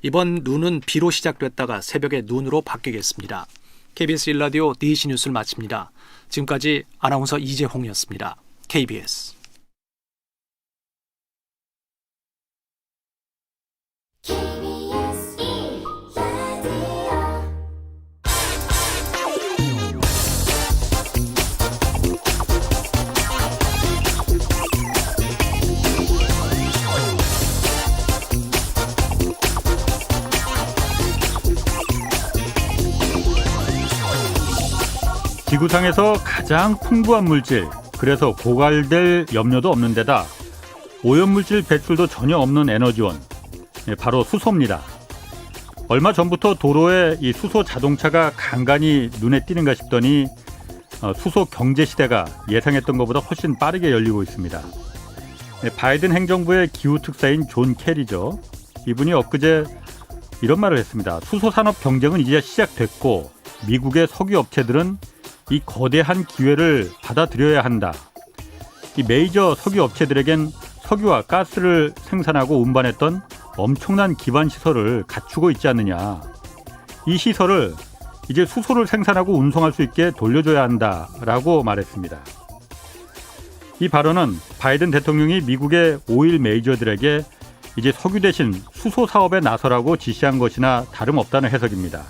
이번 눈은 비로 시작됐다가 새벽에 눈으로 바뀌겠습니다. KBS 1라디오 DH 뉴스를 마칩니다. 지금까지 아나운서 이재홍이었습니다. KBS. 지구상에서 가장 풍부한 물질, 그래서 고갈될 염려도 없는 데다 오염물질 배출도 전혀 없는 에너지원, 바로 수소입니다. 얼마 전부터 도로에 이 수소 자동차가 간간히 눈에 띄는가 싶더니 수소 경제 시대가 예상했던 것보다 훨씬 빠르게 열리고 있습니다. 바이든 행정부의 기후 특사인 존 캐리죠. 이분이 엊그제 이런 말을 했습니다. 수소 산업 경쟁은 이제 시작됐고 미국의 석유 업체들은 이 거대한 기회를 받아들여야 한다. 이 메이저 석유 업체들에겐 석유와 가스를 생산하고 운반했던 엄청난 기반 시설을 갖추고 있지 않느냐. 이 시설을 이제 수소를 생산하고 운송할 수 있게 돌려줘야 한다라고 말했습니다. 이 발언은 바이든 대통령이 미국의 오일 메이저들에게 이제 석유 대신 수소 사업에 나서라고 지시한 것이나 다름없다는 해석입니다.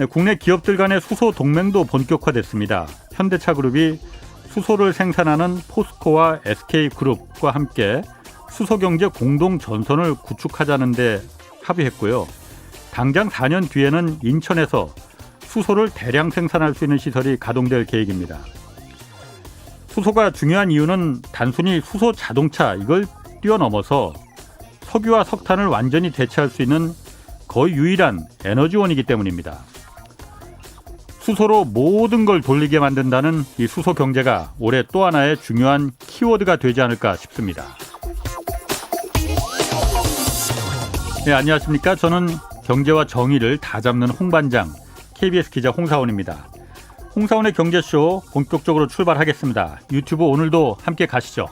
국내 기업들 간의 수소 동맹도 본격화됐습니다. 현대차그룹이 수소를 생산하는 포스코와 SK그룹과 함께 수소경제 공동전선을 구축하자는 데 합의했고요. 당장 4년 뒤에는 인천에서 수소를 대량 생산할 수 있는 시설이 가동될 계획입니다. 수소가 중요한 이유는 단순히 수소 자동차 이걸 뛰어넘어서 석유와 석탄을 완전히 대체할 수 있는 거의 유일한 에너지원이기 때문입니다. 수소로 모든 걸 돌리게 만든다는 이 수소 경제가 올해 또 하나의 중요한 키워드가 되지 않을까 싶습니다. 네, 안녕하십니까? 저는 경제와 정의를 다 잡는 홍반장 KBS 기자 홍사원입니다. 홍사원의 경제쇼 본격적으로 출발하겠습니다. 유튜브 오늘도 함께 가시죠.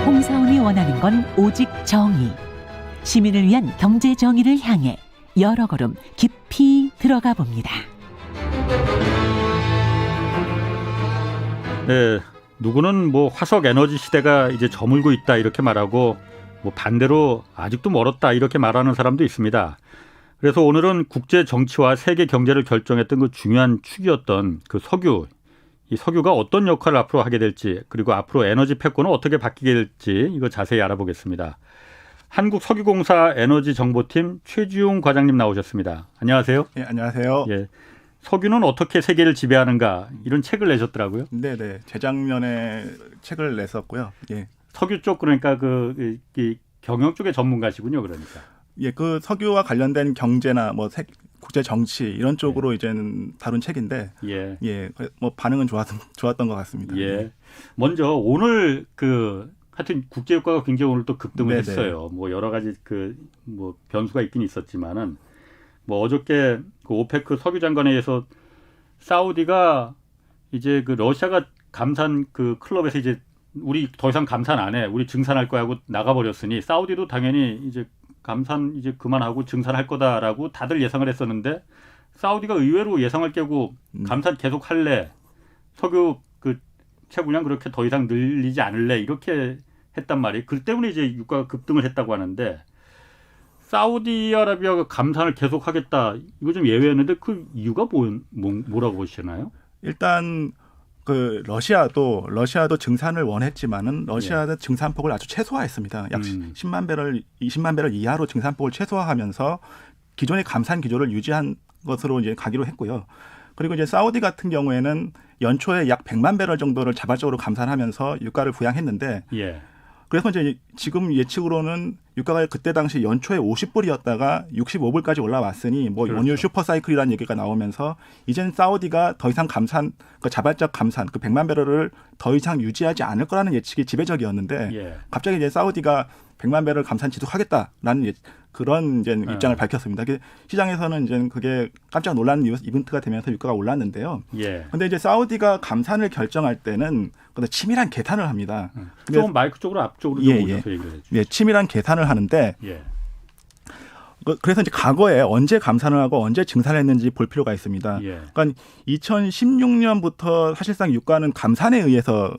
홍사원이 원하는 건 오직 정의. 시민을 위한 경제 정의를 향해 여러 걸음 깊이 들어가 봅니다. 네, 누구는 화석 에너지 시대가 이제 저물고 있다 이렇게 말하고 반대로 아직도 멀었다 이렇게 말하는 사람도 있습니다. 그래서 오늘은 국제 정치와 세계 경제를 결정했던 그 중요한 축이었던 그 석유, 이 석유가 어떤 역할을 앞으로 하게 될지, 그리고 앞으로 에너지 패권은 어떻게 바뀌게 될지 이거 자세히 알아보겠습니다. 한국석유공사 에너지정보팀 최지용 과장님 나오셨습니다. 안녕하세요. 네, 안녕하세요. 예, 석유는 어떻게 세계를 지배하는가 이런 책을 내셨더라고요. 네, 재작년에 책을 냈었고요. 예. 석유 쪽 그러니까 이 경영 쪽의 전문가시군요, 그러니까. 예, 그 석유와 관련된 경제나 국제 정치 이런 쪽으로 이제는 다룬 책인데, 예, 반응은 좋았던 것 같습니다. 예. 먼저 오늘 하여튼 국제유가가 굉장히 오늘 또 급등을 네네. 했어요. 여러 가지 변수가 있긴 있었지만은 어저께 그 오페크 석유 장관회의에서 사우디가 이제 러시아가 감산 클럽에서 이제 우리 더 이상 감산 안 해, 우리 증산할 거야 하고 나가버렸으니 사우디도 당연히 이제 감산 이제 그만하고 증산할 거다라고 다들 예상을 했었는데 사우디가 의외로 예상을 깨고 감산 계속 할래, 석유 채굴량 그렇게 더 이상 늘리지 않을래 이렇게 했단 말이에요. 그 때문에 이제 유가가 급등을 했다고 하는데 사우디아라비아가 감산을 계속하겠다 이거 좀 예외였는데 그 이유가 뭐라고 보시나요? 일단 러시아도 증산을 원했지만은 러시아도 증산폭을 아주 최소화했습니다. 약 10만 배럴, 20만 배럴 이하로 증산폭을 최소화하면서 기존의 감산 기조를 유지한 것으로 이제 가기로 했고요. 그리고 이제 사우디 같은 경우에는 연초에 약 100만 배럴 정도를 자발적으로 감산하면서 유가를 부양했는데, 그래서 이제 지금 예측으로는 유가가 그때 당시 연초에 50불이었다가 65불까지 올라왔으니 원유 슈퍼사이클이라는 얘기가 나오면서 이제는 사우디가 더 이상 자발적 감산 100만 배럴을 더 이상 유지하지 않을 거라는 예측이 지배적이었는데, 갑자기 이제 사우디가 100만 배럴 감산 지속하겠다라는 그런 이제 입장을 밝혔습니다. 시장에서는 이제 그게 깜짝 놀라는 이벤트가 되면서 유가가 올랐는데요. 그런데 이제 사우디가 감산을 결정할 때는 치밀한 계산을 합니다. 좀 마이크 쪽으로 앞쪽으로 좀 올려서 얘기를 해주세요. 예, 치밀한 계산을 하는데 그래서 이제 과거에 언제 감산을 하고 언제 증산을 했는지 볼 필요가 있습니다. 그러니까 2016년부터 사실상 유가는 감산에 의해서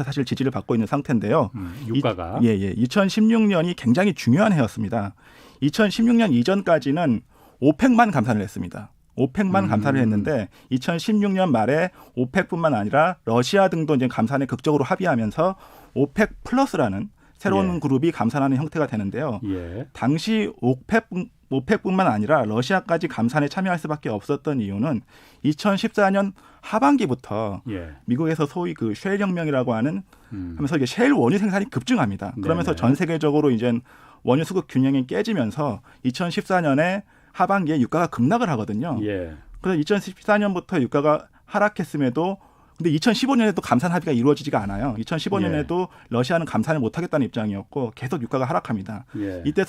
사실 지지를 받고 있는 상태인데요. 유가가 2016년이 굉장히 중요한 해였습니다. 2016년 이전까지는 오펙만 감산을 했습니다. 오펙만 감산을 했는데 2016년 말에 오펙뿐만 아니라 러시아 등도 이제 감산에 극적으로 합의하면서 오펙 플러스라는 새로운 그룹이 감산하는 형태가 되는데요. 당시 오펙뿐만 아니라 러시아까지 감산에 참여할 수밖에 없었던 이유는 2014년 하반기부터 미국에서 소위 그 셰일 혁명이라고 하는 하면서 이게 셰일 원유 생산이 급증합니다. 그러면서 전 세계적으로 이제 원유 수급 균형이 깨지면서 2014년에 하반기에 유가가 급락을 하거든요. 그래서 2014년부터 유가가 하락했음에도 근데 2015년에도 감산 합의가 이루어지지가 않아요. 2015년에도 러시아는 감산을 못하겠다는 입장이었고 계속 유가가 하락합니다. 이때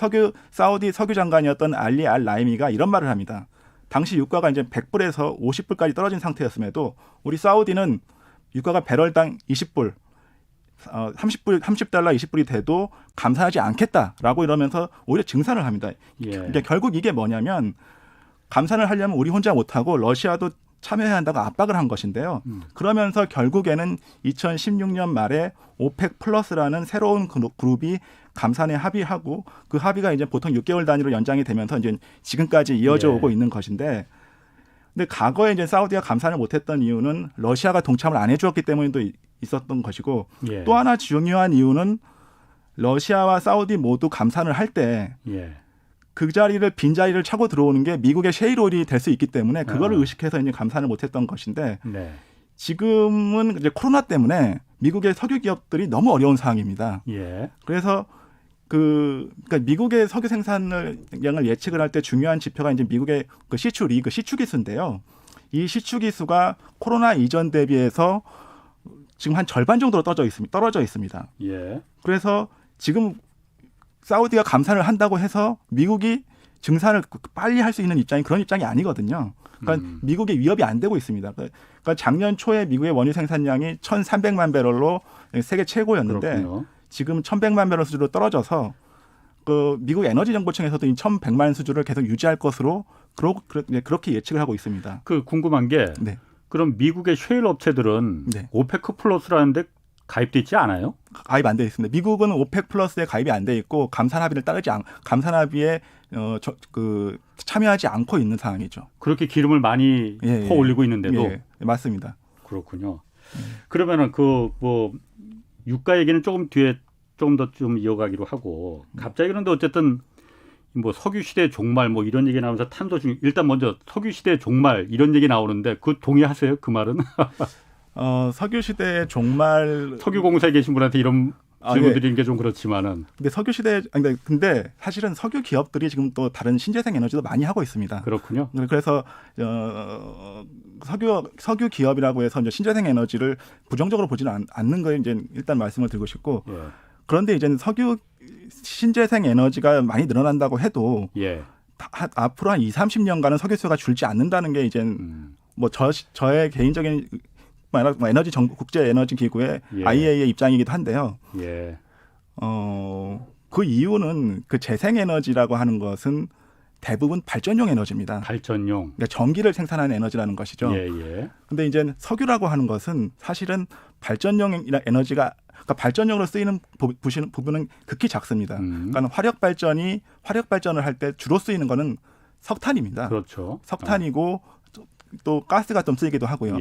사우디 석유 장관이었던 알리 알 라이미가 이런 말을 합니다. 당시 유가가 이제 100불에서 50불까지 떨어진 상태였음에도 우리 사우디는 유가가 배럴당 20불, 30달러 20불이 돼도 감산하지 않겠다라고 이러면서 오히려 증산을 합니다. 그러니까 결국 이게 뭐냐면 감산을 하려면 우리 혼자 못하고 러시아도 참여해야 한다고 압박을 한 것인데요. 그러면서 결국에는 2016년 말에 오펙 플러스라는 새로운 그룹이 감산에 합의하고 그 합의가 이제 보통 6개월 단위로 연장이 되면서 이제 지금까지 이어져 오고 있는 것인데, 근데 과거에 이제 사우디가 감산을 못했던 이유는 러시아가 동참을 안 해주었기 때문에도 있었던 것이고, 또 하나 중요한 이유는 러시아와 사우디 모두 감산을 할 때 그 자리를 빈자리를 차고 들어오는 게 미국의 셰일오일이 될 수 있기 때문에 그거를 의식해서 이제 감산을 못했던 것인데 지금은 이제 때문에 미국의 석유 기업들이 너무 어려운 상황입니다. 그래서 그러니까 미국의 석유 생산량을 예측을 할 때 중요한 지표가 이제 미국의 그 시추 기수인데요. 이 시추 기수가 코로나 이전 대비해서 지금 한 절반 정도로 떨어져 있습니다. 그래서 지금 사우디가 감산을 한다고 해서 미국이 증산을 빨리 할 수 있는 그런 입장이 아니거든요. 그러니까 미국의 위협이 안 되고 있습니다. 그러니까 작년 초에 미국의 원유 생산량이 1,300만 배럴로 세계 최고였는데 그렇군요. 지금 1,100만 배럴 수준으로 떨어져서 그 미국 에너지정보청에서도 이 1,100만 수준을 계속 유지할 것으로 그렇게 예측을 하고 있습니다. 그 궁금한 게 그럼 미국의 셰일 업체들은 오페크 플러스라는데 가입돼 있지 않아요? 가입 안 돼 있습니다. 미국은 오펙 플러스에 가입이 안 돼 있고 감산 합의에 참여하지 않고 있는 상황이죠. 그렇게 기름을 많이 퍼 올리고 있는데도 맞습니다. 그렇군요. 그러면은 그 뭐 유가 얘기는 조금 뒤에 좀 더 이어가기로 하고 갑자기 그런데 어쨌든 뭐 석유 시대 종말 뭐 이런 얘기 나오면서 탄소 중 일단 먼저 석유 시대 종말 이런 얘기 나오는데 그 동의하세요? 그 말은? 석유 시대의 종말 석유공사에 계신 분한테 이런 질문 드리는 게 좀 그렇지만은 근데 근데 사실은 석유 기업들이 지금 또 다른 신재생 에너지도 많이 하고 있습니다. 그렇군요. 그래서 석유 기업이라고 해서 이제 신재생 에너지를 부정적으로 보지는 않는 거에 이제 일단 말씀을 드리고 싶고 그런데 이제는 석유 신재생 에너지가 많이 늘어난다고 해도 앞으로 한 20-30년간은 석유 수요가 줄지 않는다는 게 이제 뭐 저의 개인적인 국제 에너지 기구의 IEA의 입장이기도 한데요. 그 이유는 그 재생 에너지라고 하는 것은 대부분 발전용 에너지입니다. 발전용. 그러니까 전기를 생산하는 에너지라는 것이죠. 그런데 이제 석유라고 하는 것은 사실은 발전용 에너지가 그러니까 발전용으로 쓰이는 부분은 극히 작습니다. 그러니까 화력 발전을 할 때 주로 쓰이는 거는 석탄입니다. 그렇죠. 석탄이고 또 가스가 좀 쓰이기도 하고요.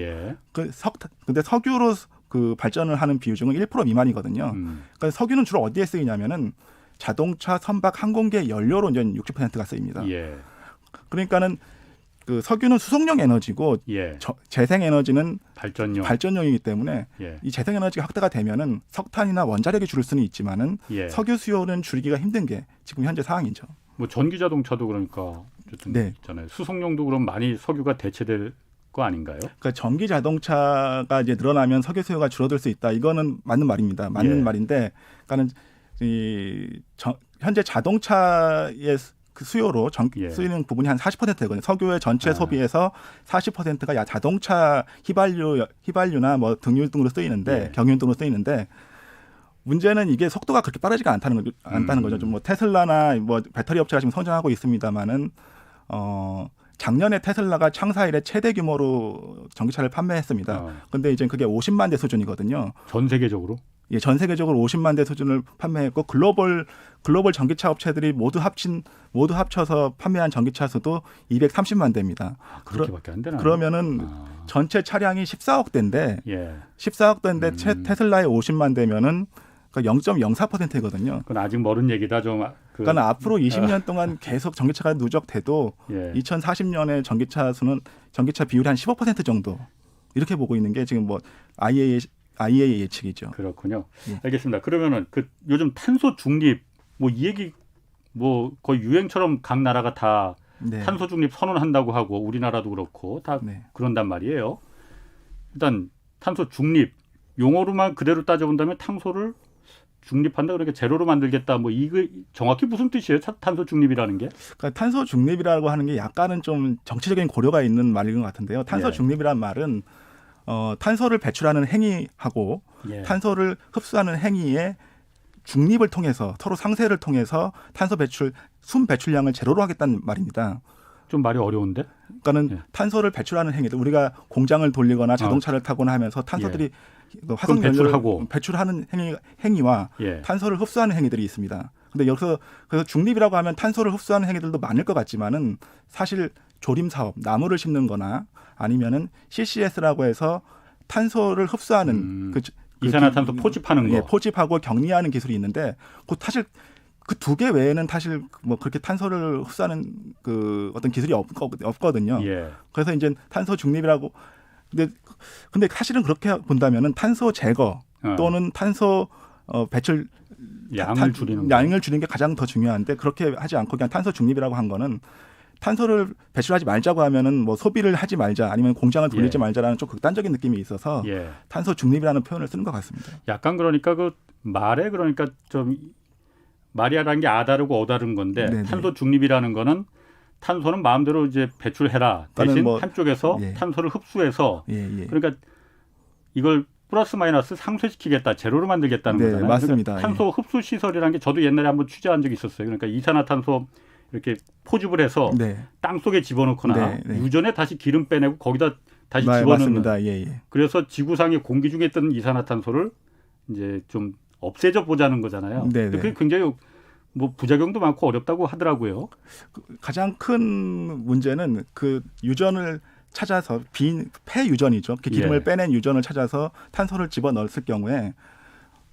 근데 석유로 그 발전을 하는 비중은 1% 미만이거든요. 그러니까 석유는 주로 어디에 쓰이냐면은 자동차, 선박, 항공기의 연료로 이제 60%가 쓰입니다. 그러니까는 그 석유는 수송용 에너지고 재생 에너지는 발전용이기 때문에 이 재생 에너지가 확대가 되면은 석탄이나 원자력이 줄을 수는 있지만은 석유 수요는 줄이기가 힘든 게 지금 현재 상황이죠. 뭐 전기 자동차도 그러니까 있잖아요. 수송용도 그럼 많이 석유가 대체될 거 아닌가요? 그러니까 전기 자동차가 이제 늘어나면 석유 수요가 줄어들 수 있다. 이거는 맞는 말입니다. 맞는 말인데, 그러니까는 현재 자동차의 그 수요로 예. 쓰이는 부분이 한 40%거든요. 석유의 전체 아. 소비에서 40%가 자동차 휘발유나 뭐 등유 등으로 쓰이는데 예. 경유 등으로 쓰이는데 문제는 이게 속도가 그렇게 빠르지가 않다는 거죠. 좀 뭐 테슬라나 뭐 배터리 업체가 지금 성장하고 있습니다만은 작년에 테슬라가 창사 이래 최대 규모로 전기차를 판매했습니다. 근데 이제 그게 50만 대 수준이거든요. 전 세계적으로? 예, 전 세계적으로 50만 대 수준을 판매했고 글로벌 전기차 업체들이 모두 합쳐서 판매한 전기차 수도 230만 대입니다. 그렇게밖에 안 되나? 그러면은 전체 차량이 14억 대인데 예. 14억 대인데 테슬라의 50만 대면은 0.04%거든요. 그건 아직 멀은 얘기다 좀. 그러니까 앞으로 20년 동안 계속 전기차가 누적돼도 예. 2040년에 전기차 비율이 한 15% 정도 이렇게 보고 있는 게 지금 뭐 IEA 예측이죠. 그렇군요. 예. 알겠습니다. 그러면은 그 요즘 탄소 중립 뭐 이 얘기 뭐 거의 유행처럼 각 나라가 다 네. 탄소 중립 선언한다고 하고 우리나라도 그렇고 다 네. 그런단 말이에요. 일단 탄소 중립 용어로만 그대로 따져본다면 탄소를 중립한다 그러니까 제로로 만들겠다 뭐 이거 정확히 무슨 뜻이에요? 탄소 중립이라는 게? 그러니까 탄소 중립이라고 하는 게 약간은 좀 정치적인 고려가 있는 말인 것 같은데요. 탄소 예. 중립이란 말은 탄소를 배출하는 행위하고 예. 탄소를 흡수하는 행위의 중립을 통해서 서로 상쇄를 통해서 숨 배출량을 제로로 하겠다는 말입니다. 좀 말이 어려운데? 그러니까는 예. 탄소를 배출하는 행위들 우리가 공장을 돌리거나 자동차를 타거나 하면서 탄소들이 화석 연료를 배출하는 행위와 예. 탄소를 흡수하는 행위들이 있습니다. 근데 여기서 그래서 중립이라고 하면 탄소를 흡수하는 행위들도 많을 것 같지만은 사실 조림 사업, 나무를 심는거나 아니면은 CCS라고 해서 탄소를 흡수하는 이산화탄소 포집하는 거, 예, 포집하고 격리하는 기술이 있는데 사실 그 두 개 외에는 사실 뭐 그렇게 탄소를 흡수하는 그 어떤 기술이 없거든요. 예. 그래서 이제 탄소 중립이라고 근데 사실은 그렇게 본다면은 탄소 제거 또는 탄소 배출 양을 줄이는 게 가장 더 중요한데 그렇게 하지 않고 그냥 탄소 중립이라고 한 거는 탄소를 배출하지 말자고 하면은 뭐 소비를 하지 말자 아니면 공장을 돌리지 말자라는 좀 극단적인 느낌이 있어서 예. 탄소 중립이라는 표현을 쓰는 것 같습니다. 약간 그러니까 그 말에 그러니까 좀 말이라는 게 아다르고 어다른 건데 네네. 탄소 중립이라는 거는 탄소는 마음대로 이제 배출해라 대신 뭐, 한쪽에서 예. 탄소를 흡수해서 예. 그러니까 이걸 플러스 마이너스 상쇄시키겠다 제로로 만들겠다는 네, 거잖아요. 맞습니다. 그러니까 탄소 흡수 시설이라는 게 저도 옛날에 한번 취재한 적이 있었어요. 그러니까 이산화탄소 이렇게 포집을 해서 땅 속에 집어넣거나 유전에 다시 기름 빼내고 거기다 다시 집어넣는. 맞습니다. 예. 그래서 지구상의 공기 중에 있던 이산화탄소를 이제 좀 없애져 보자는 거잖아요. 그게 굉장히 뭐 부작용도 많고 어렵다고 하더라고요. 가장 큰 문제는 그 유전을 찾아서 폐 유전이죠. 그 기름을 빼낸 유전을 찾아서 탄소를 집어넣었을 경우에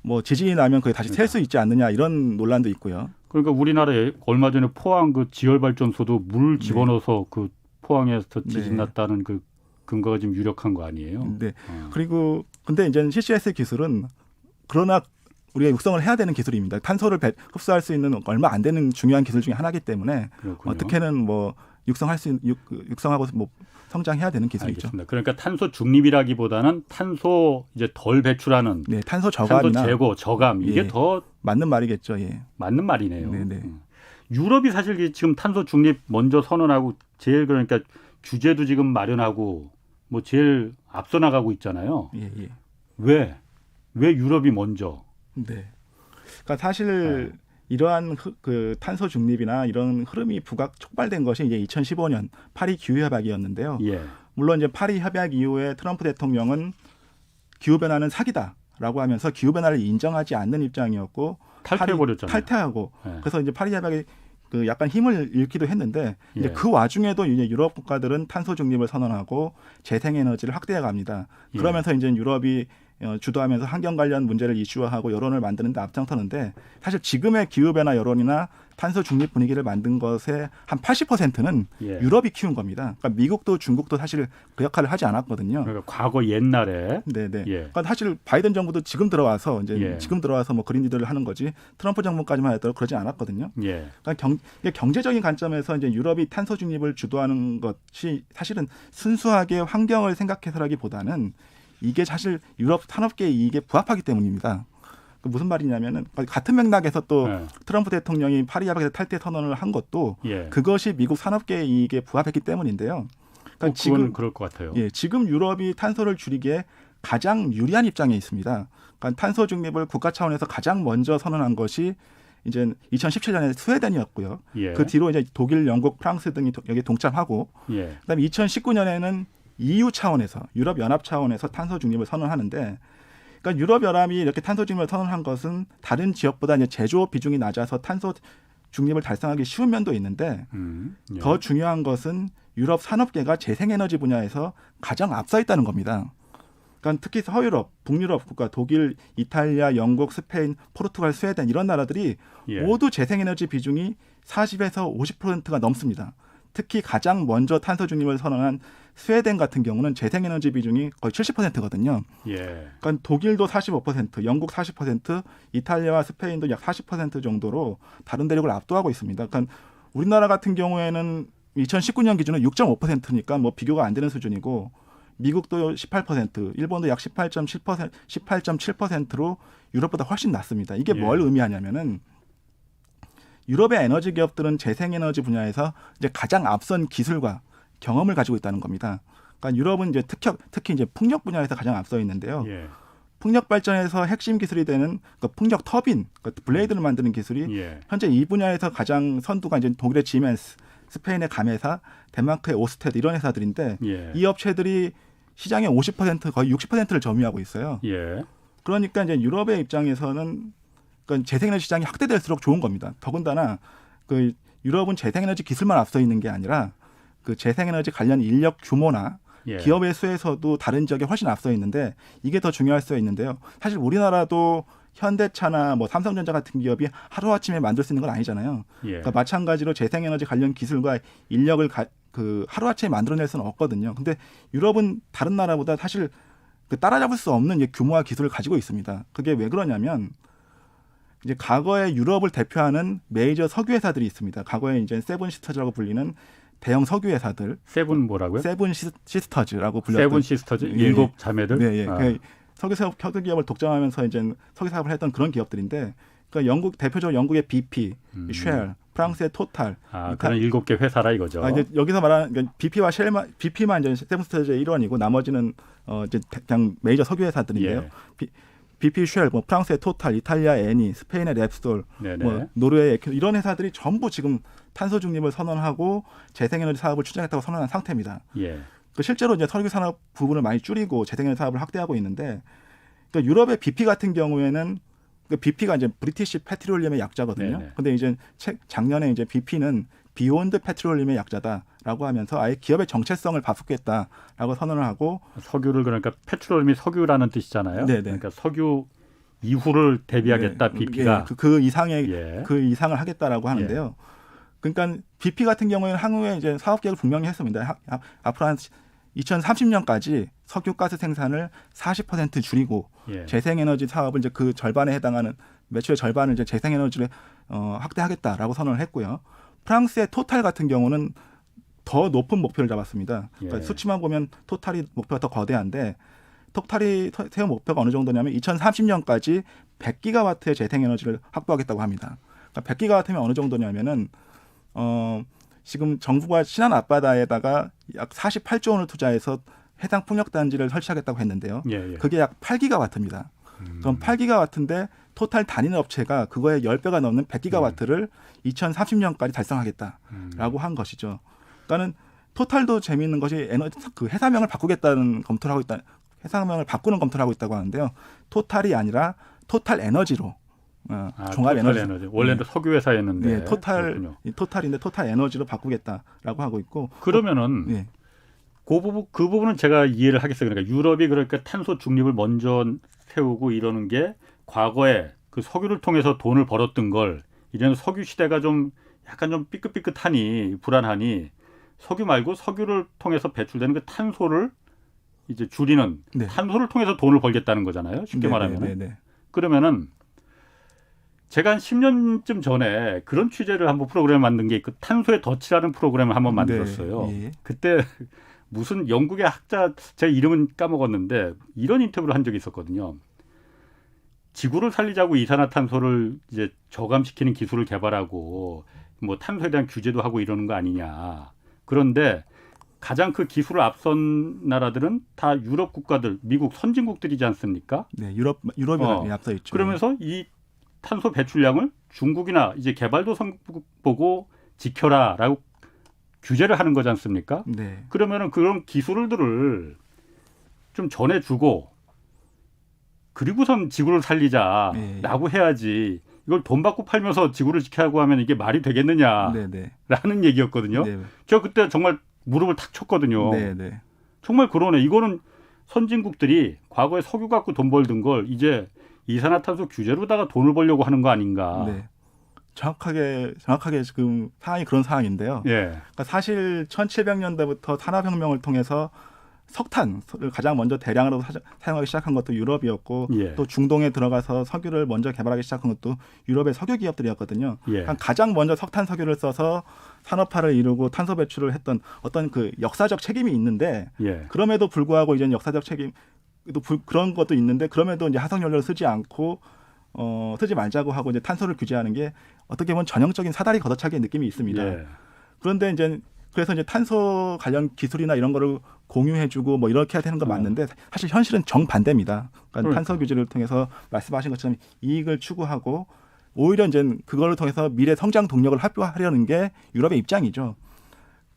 뭐 지진이 나면 그게 다시 셀 수 있지 않느냐 이런 논란도 있고요. 그러니까 우리나라에 얼마 전에 포항 그 지열발전소도 물 집어넣어서 그 포항에서 지진 났다는 그 근거가 지금 유력한 거 아니에요? 네. 그리고 근데 이제 CCS 기술은 그러나 우리가 육성을 해야 되는 기술입니다. 탄소를 흡수할 수 있는 얼마 안 되는 중요한 기술 중에 하나이기 때문에 그렇군요. 어떻게는 뭐 육성하고 뭐 성장해야 되는 기술이죠. 알겠습니다. 그러니까 탄소 중립이라기보다는 탄소 이제 덜 배출하는 탄소 저감이나 탄소 제거, 저감 이게 더 맞는 말이겠죠. 예. 맞는 말이네요. 네네. 유럽이 사실 지금 탄소 중립 먼저 선언하고 제일 그러니까 규제도 지금 마련하고 뭐 제일 앞서 나가고 있잖아요. 예. 왜 유럽이 먼저? 네. 그러니까 사실 이러한 그 탄소 중립이나 이런 흐름이 촉발된 것이 이제 2015년 파리 기후 협약이었는데요. 물론 이제 파리 협약 이후에 트럼프 대통령은 기후 변화는 사기다라고 하면서 기후 변화를 인정하지 않는 입장이었고 탈퇴해버렸잖아요. 탈퇴하고 그래서 이제 파리 협약이 그 약간 힘을 잃기도 했는데 이제 그 와중에도 이제 유럽 국가들은 탄소 중립을 선언하고 재생에너지를 확대해 갑니다. 그러면서 이제 유럽이 주도하면서 환경 관련 문제를 이슈화하고 여론을 만드는 데 앞장서는데 사실 지금의 기후변화 여론이나 탄소 중립 분위기를 만든 것의 한 80%는 유럽이 키운 겁니다. 그러니까 미국도 중국도 사실 그 역할을 하지 않았거든요. 그러니까 과거 옛날에. 네네. 그러니까 사실 바이든 정부도 지금 들어와서 뭐 그린 뉴딜을 하는 거지 트럼프 정부까지만 하더라도 그러지 않았거든요. 그러니까 경제적인 관점에서 이제 유럽이 탄소 중립을 주도하는 것이 사실은 순수하게 환경을 생각해서라기보다는 이게 사실 유럽 산업계의 이익에 부합하기 때문입니다. 무슨 말이냐면은 같은 맥락에서 또 네. 트럼프 대통령이 파리 협약에서 탈퇴 선언을 한 것도 예. 그것이 미국 산업계의 이익에 부합했기 때문인데요. 그러니까 지금 그럴 것 같아요. 예, 지금 유럽이 탄소를 줄이기에 가장 유리한 입장에 있습니다. 그러니까 탄소 중립을 국가 차원에서 가장 먼저 선언한 것이 이제 2017년에 스웨덴이었고요. 예. 그 뒤로 이제 독일, 영국, 프랑스 등이 여기 동참하고, 예. 그다음에 2019년에는 EU 차원에서 유럽 연합 차원에서 탄소 중립을 선언하는데, 그러니까 유럽 연합이 이렇게 탄소 중립을 선언한 것은 다른 지역보다 이제 제조업 비중이 낮아서 탄소 중립을 달성하기 쉬운 면도 있는데, 예. 더 중요한 것은 유럽 산업계가 재생에너지 분야에서 가장 앞서 있다는 겁니다. 그러니까 특히 서유럽, 북유럽 국가, 독일, 이탈리아, 영국, 스페인, 포르투갈, 스웨덴 이런 나라들이 예. 모두 재생에너지 비중이 40에서 50%가 넘습니다. 특히 가장 먼저 탄소 중립을 선언한 스웨덴 같은 경우는 재생에너지 비중이 거의 70%거든요. 예. 그러니까 독일도 45%, 영국 40%, 이탈리아와 스페인도 약 40% 정도로 다른 대륙을 압도하고 있습니다. 그러니까 우리나라 같은 경우에는 2019년 기준은 6.5%니까 뭐 비교가 안 되는 수준이고, 미국도 18%, 일본도 약 18.7%로 유럽보다 훨씬 낮습니다. 이게 뭘 예. 의미하냐면은 유럽의 에너지 기업들은 재생에너지 분야에서 이제 가장 앞선 기술과 경험을 가지고 있다는 겁니다. 그러니까 유럽은 이제 특히 이제 풍력 분야에서 가장 앞서 있는데요. 예. 풍력 발전에서 핵심 기술이 되는 풍력 터빈, 블레이드를 만드는 기술이 예. 현재 이 분야에서 가장 선두가 이제 독일의 지멘스, 스페인의 가메사, 덴마크의 오스테드 이런 회사들인데, 예. 이 업체들이 시장의 50% 거의 60%를 점유하고 있어요. 예. 그러니까 이제 유럽의 입장에서는 그러니까 재생에너지 시장이 확대될수록 좋은 겁니다. 더군다나 그 유럽은 재생에너지 기술만 앞서 있는 게 아니라 그 재생에너지 관련 인력 규모나 예. 기업의 수에서도 다른 지역에 훨씬 앞서 있는데, 이게 더 중요할 수 있는데요. 사실 우리나라도 현대차나 뭐 삼성전자 같은 기업이 하루아침에 만들 수 있는 건 아니잖아요. 예. 그러니까 마찬가지로 재생에너지 관련 기술과 인력을 하루아침에 만들어낼 수는 없거든요. 근데 유럽은 다른 나라보다 사실 따라잡을 수 없는 이제 규모와 기술을 가지고 있습니다. 그게 왜 그러냐면, 이제 과거에 유럽을 대표하는 메이저 석유 회사들이 있습니다. 과거에 이제 세븐 시스터즈라고 불리는 대형 석유 회사들. 세븐 뭐라고요? 세븐 시스터즈라고 불렸던. 세븐 시스터즈? 예, 일곱 자매들? 네, 예. 아. 그 석유 기업을 독점하면서 이제 석유 사업을 했던 그런 기업들인데, 그러니까 대표적으로 영국의 BP, 쉘, 프랑스의 토탈. 그런 7개 회사라 이거죠. 이제 여기서 말하는 그러니까 BP만 이제 세븐 시스터즈의 일원이고, 나머지는 이제 그냥 메이저 석유 회사들인데요. 예. BP 쉘, 뭐 프랑스의 토탈, 이탈리아 에니, 스페인의 랩솔, 네네. 뭐 노르웨이의 에큐, 이런 회사들이 전부 지금 탄소 중립을 선언하고 재생에너지 사업을 추진했다고 선언한 상태입니다. 예. 실제로 이제 석유 산업 부분을 많이 줄이고 재생에너지 사업을 확대하고 있는데, 그러니까 유럽의 BP 같은 경우에는 BP가 이제 브리티시 페트롤리움의 약자거든요. 네네. 근데 이제 작년에 이제 BP는 비욘드 페트롤리움의 약자다라고 하면서 아예 기업의 정체성을 바꾸겠다라고 선언을 하고, 석유를 그러니까 페트롤이 석유라는 뜻이잖아요. 네네. 그러니까 석유 이후를 대비하겠다 BP가. 그 이상의 예. 그 이상을 하겠다라고 하는데요. 그러니까 BP 같은 경우에는 향후에 이제 사업 계획을 분명히 했습니다. 앞으로 한 2030년까지 석유가스 생산을 40% 줄이고, 예. 재생에너지 사업을 이제 그 절반에 해당하는 매출의 절반을 이제 재생에너지를 확대하겠다라고 선언을 했고요. 프랑스의 토탈 같은 경우는 더 높은 목표를 잡았습니다. 그러니까 예. 수치만 보면 토탈이 목표가 더 거대한데, 토탈이 세운 목표가 어느 정도냐면 2030년까지 100기가와트의 재생에너지를 확보하겠다고 합니다. 그러니까 100기가와트면 어느 정도냐면은 지금 정부가 신안 앞바다에다가 약 48조 원을 투자해서 해당 풍력단지를 설치하겠다고 했는데요. 예, 예. 그게 약 8기가와트입니다. 그럼 8기가와트인데 토탈 단위는 업체가 그거의 10배가 넘는 100기가와트를 2030년까지 달성하겠다라고 한 것이죠. 그러니까는 토탈도 재미있는 것이 그 회사명을 바꾸겠다는 검토를 하고 있다. 회사명을 바꾸는 검토를 하고 있다고 하는데요. 토탈이 아니라 토탈 에너지로. 종합 토탈 에너지. 원래는 석유 회사였는데. 네, 토탈인데 토탈 에너지로 바꾸겠다라고 하고 있고. 그러면은 네. 그 부분은 제가 이해를 하겠어요. 그러니까 유럽이 그러니까 탄소 중립을 먼저 세우고 이러는 게 과거에 그 석유를 통해서 돈을 벌었던 걸 이제는 석유 시대가 좀 약간 좀 삐끗삐끗하니 불안하니 석유 말고 석유를 통해서 배출되는 그 탄소를 이제 줄이는 네. 탄소를 통해서 돈을 벌겠다는 거잖아요. 쉽게 말하면. 네. 그러면은 제가 한 10년쯤 전에 그런 취재를 한번 프로그램을 만든 게 있고 탄소의 덫이라는 프로그램을 한번 만들었어요. 네, 예. 그때 무슨 영국의 학자, 제가 이름은 까먹었는데 이런 인터뷰를 한 적이 있었거든요. 지구를 살리자고 이산화탄소를 이제 저감시키는 기술을 개발하고 뭐 탄소에 대한 규제도 하고 이러는 거 아니냐. 그런데 가장 그 기술을 앞선 나라들은 다 유럽 국가들, 미국 선진국들이지 않습니까? 네, 유럽이 앞서 있죠. 그러면서 이 탄소 배출량을 중국이나 이제 개발도상국 보고 지켜라라고 규제를 하는 거지 않습니까? 네. 그러면은 그런 기술들을 좀 전해주고 그리고선 지구를 살리자라고 해야지 이걸 돈 받고 팔면서 지구를 지키라고 하면 이게 말이 되겠느냐라는 네네. 얘기였거든요. 네. 저 그때 정말 무릎을 탁 쳤거든요. 네네. 정말 그러네. 이거는 선진국들이 과거에 석유 갖고 돈 벌던 걸 이제 이산화탄소 규제로다가 돈을 벌려고 하는 거 아닌가. 네. 정확하게 지금 상황이 그런 상황인데요. 예. 그러니까 사실 1700년대부터 산업혁명을 통해서 석탄을 가장 먼저 대량으로 사용하기 시작한 것도 유럽이었고 예. 또 중동에 들어가서 석유를 먼저 개발하기 시작한 것도 유럽의 석유 기업들이었거든요. 예. 그러니까 가장 먼저 석탄 석유를 써서 산업화를 이루고 탄소 배출을 했던 어떤 그 역사적 책임이 있는데 예. 그럼에도 불구하고 이제 역사적 책임 그런 것도 있는데 그럼에도 이제 화석연료를 쓰지 않고 쓰지 말자고 하고 이제 탄소를 규제하는 게 어떻게 보면 전형적인 사다리 걷어차기의 느낌이 있습니다. 예. 그런데 이제 그래서 이제 탄소 관련 기술이나 이런 거를 공유해주고 뭐 이렇게 해야 되는 건 맞는데 사실 현실은 정반대입니다. 그러니까 탄소 규제를 통해서 말씀하신 것처럼 이익을 추구하고 오히려 이제 그거를 통해서 미래 성장 동력을 확보하려는 게 유럽의 입장이죠.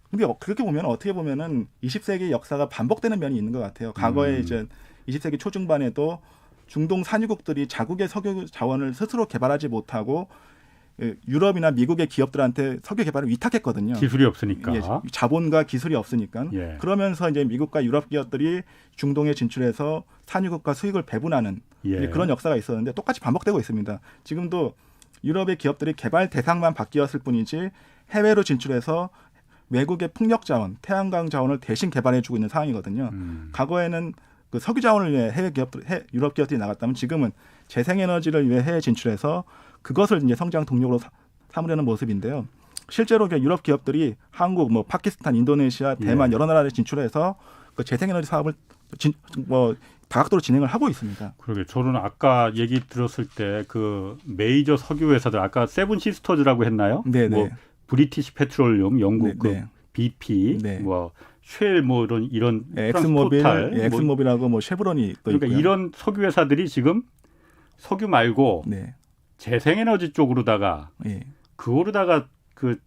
근데 그렇게 보면 어떻게 보면은 20세기 역사가 반복되는 면이 있는 것 같아요. 과거에 이제 20세기 초중반에도 중동 산유국들이 자국의 석유 자원을 스스로 개발하지 못하고 유럽이나 미국의 기업들한테 석유 개발을 위탁했거든요. 기술이 없으니까. 예, 자본과 기술이 없으니까. 예. 그러면서 이제 미국과 유럽 기업들이 중동에 진출해서 산유국과 수익을 배분하는 예. 그런 역사가 있었는데 똑같이 반복되고 있습니다. 지금도 유럽의 기업들이 개발 대상만 바뀌었을 뿐이지 해외로 진출해서 외국의 풍력 자원, 태양광 자원을 대신 개발해주고 있는 상황이거든요. 과거에는 그 석유 자원을 위해 유럽 기업들이 나갔다면 지금은 재생에너지를 위해 해외 진출해서 그것을 이제 성장 동력으로 삼으려는 모습인데요. 실제로 유럽 기업들이 한국, 뭐 파키스탄, 인도네시아, 대만 여러 나라에 진출해서 그 재생에너지 사업을 다각도로 진행을 하고 있습니다. 그러게 저는 아까 얘기 들었을 때 그 메이저 석유 회사들 아까 세븐 시스터즈라고 했나요? 네네. 뭐 브리티시 페트롤리움, 영국 그 BP, 네. 뭐 쉘 뭐 이런 엑슨모빌, 토탈, 엑슨모빌하고 뭐 쉐브론이 또 그러니까 있고요. 이런 석유 회사들이 지금 석유 말고 네. 재생에너지 쪽으로다가 예. 그거로다가 그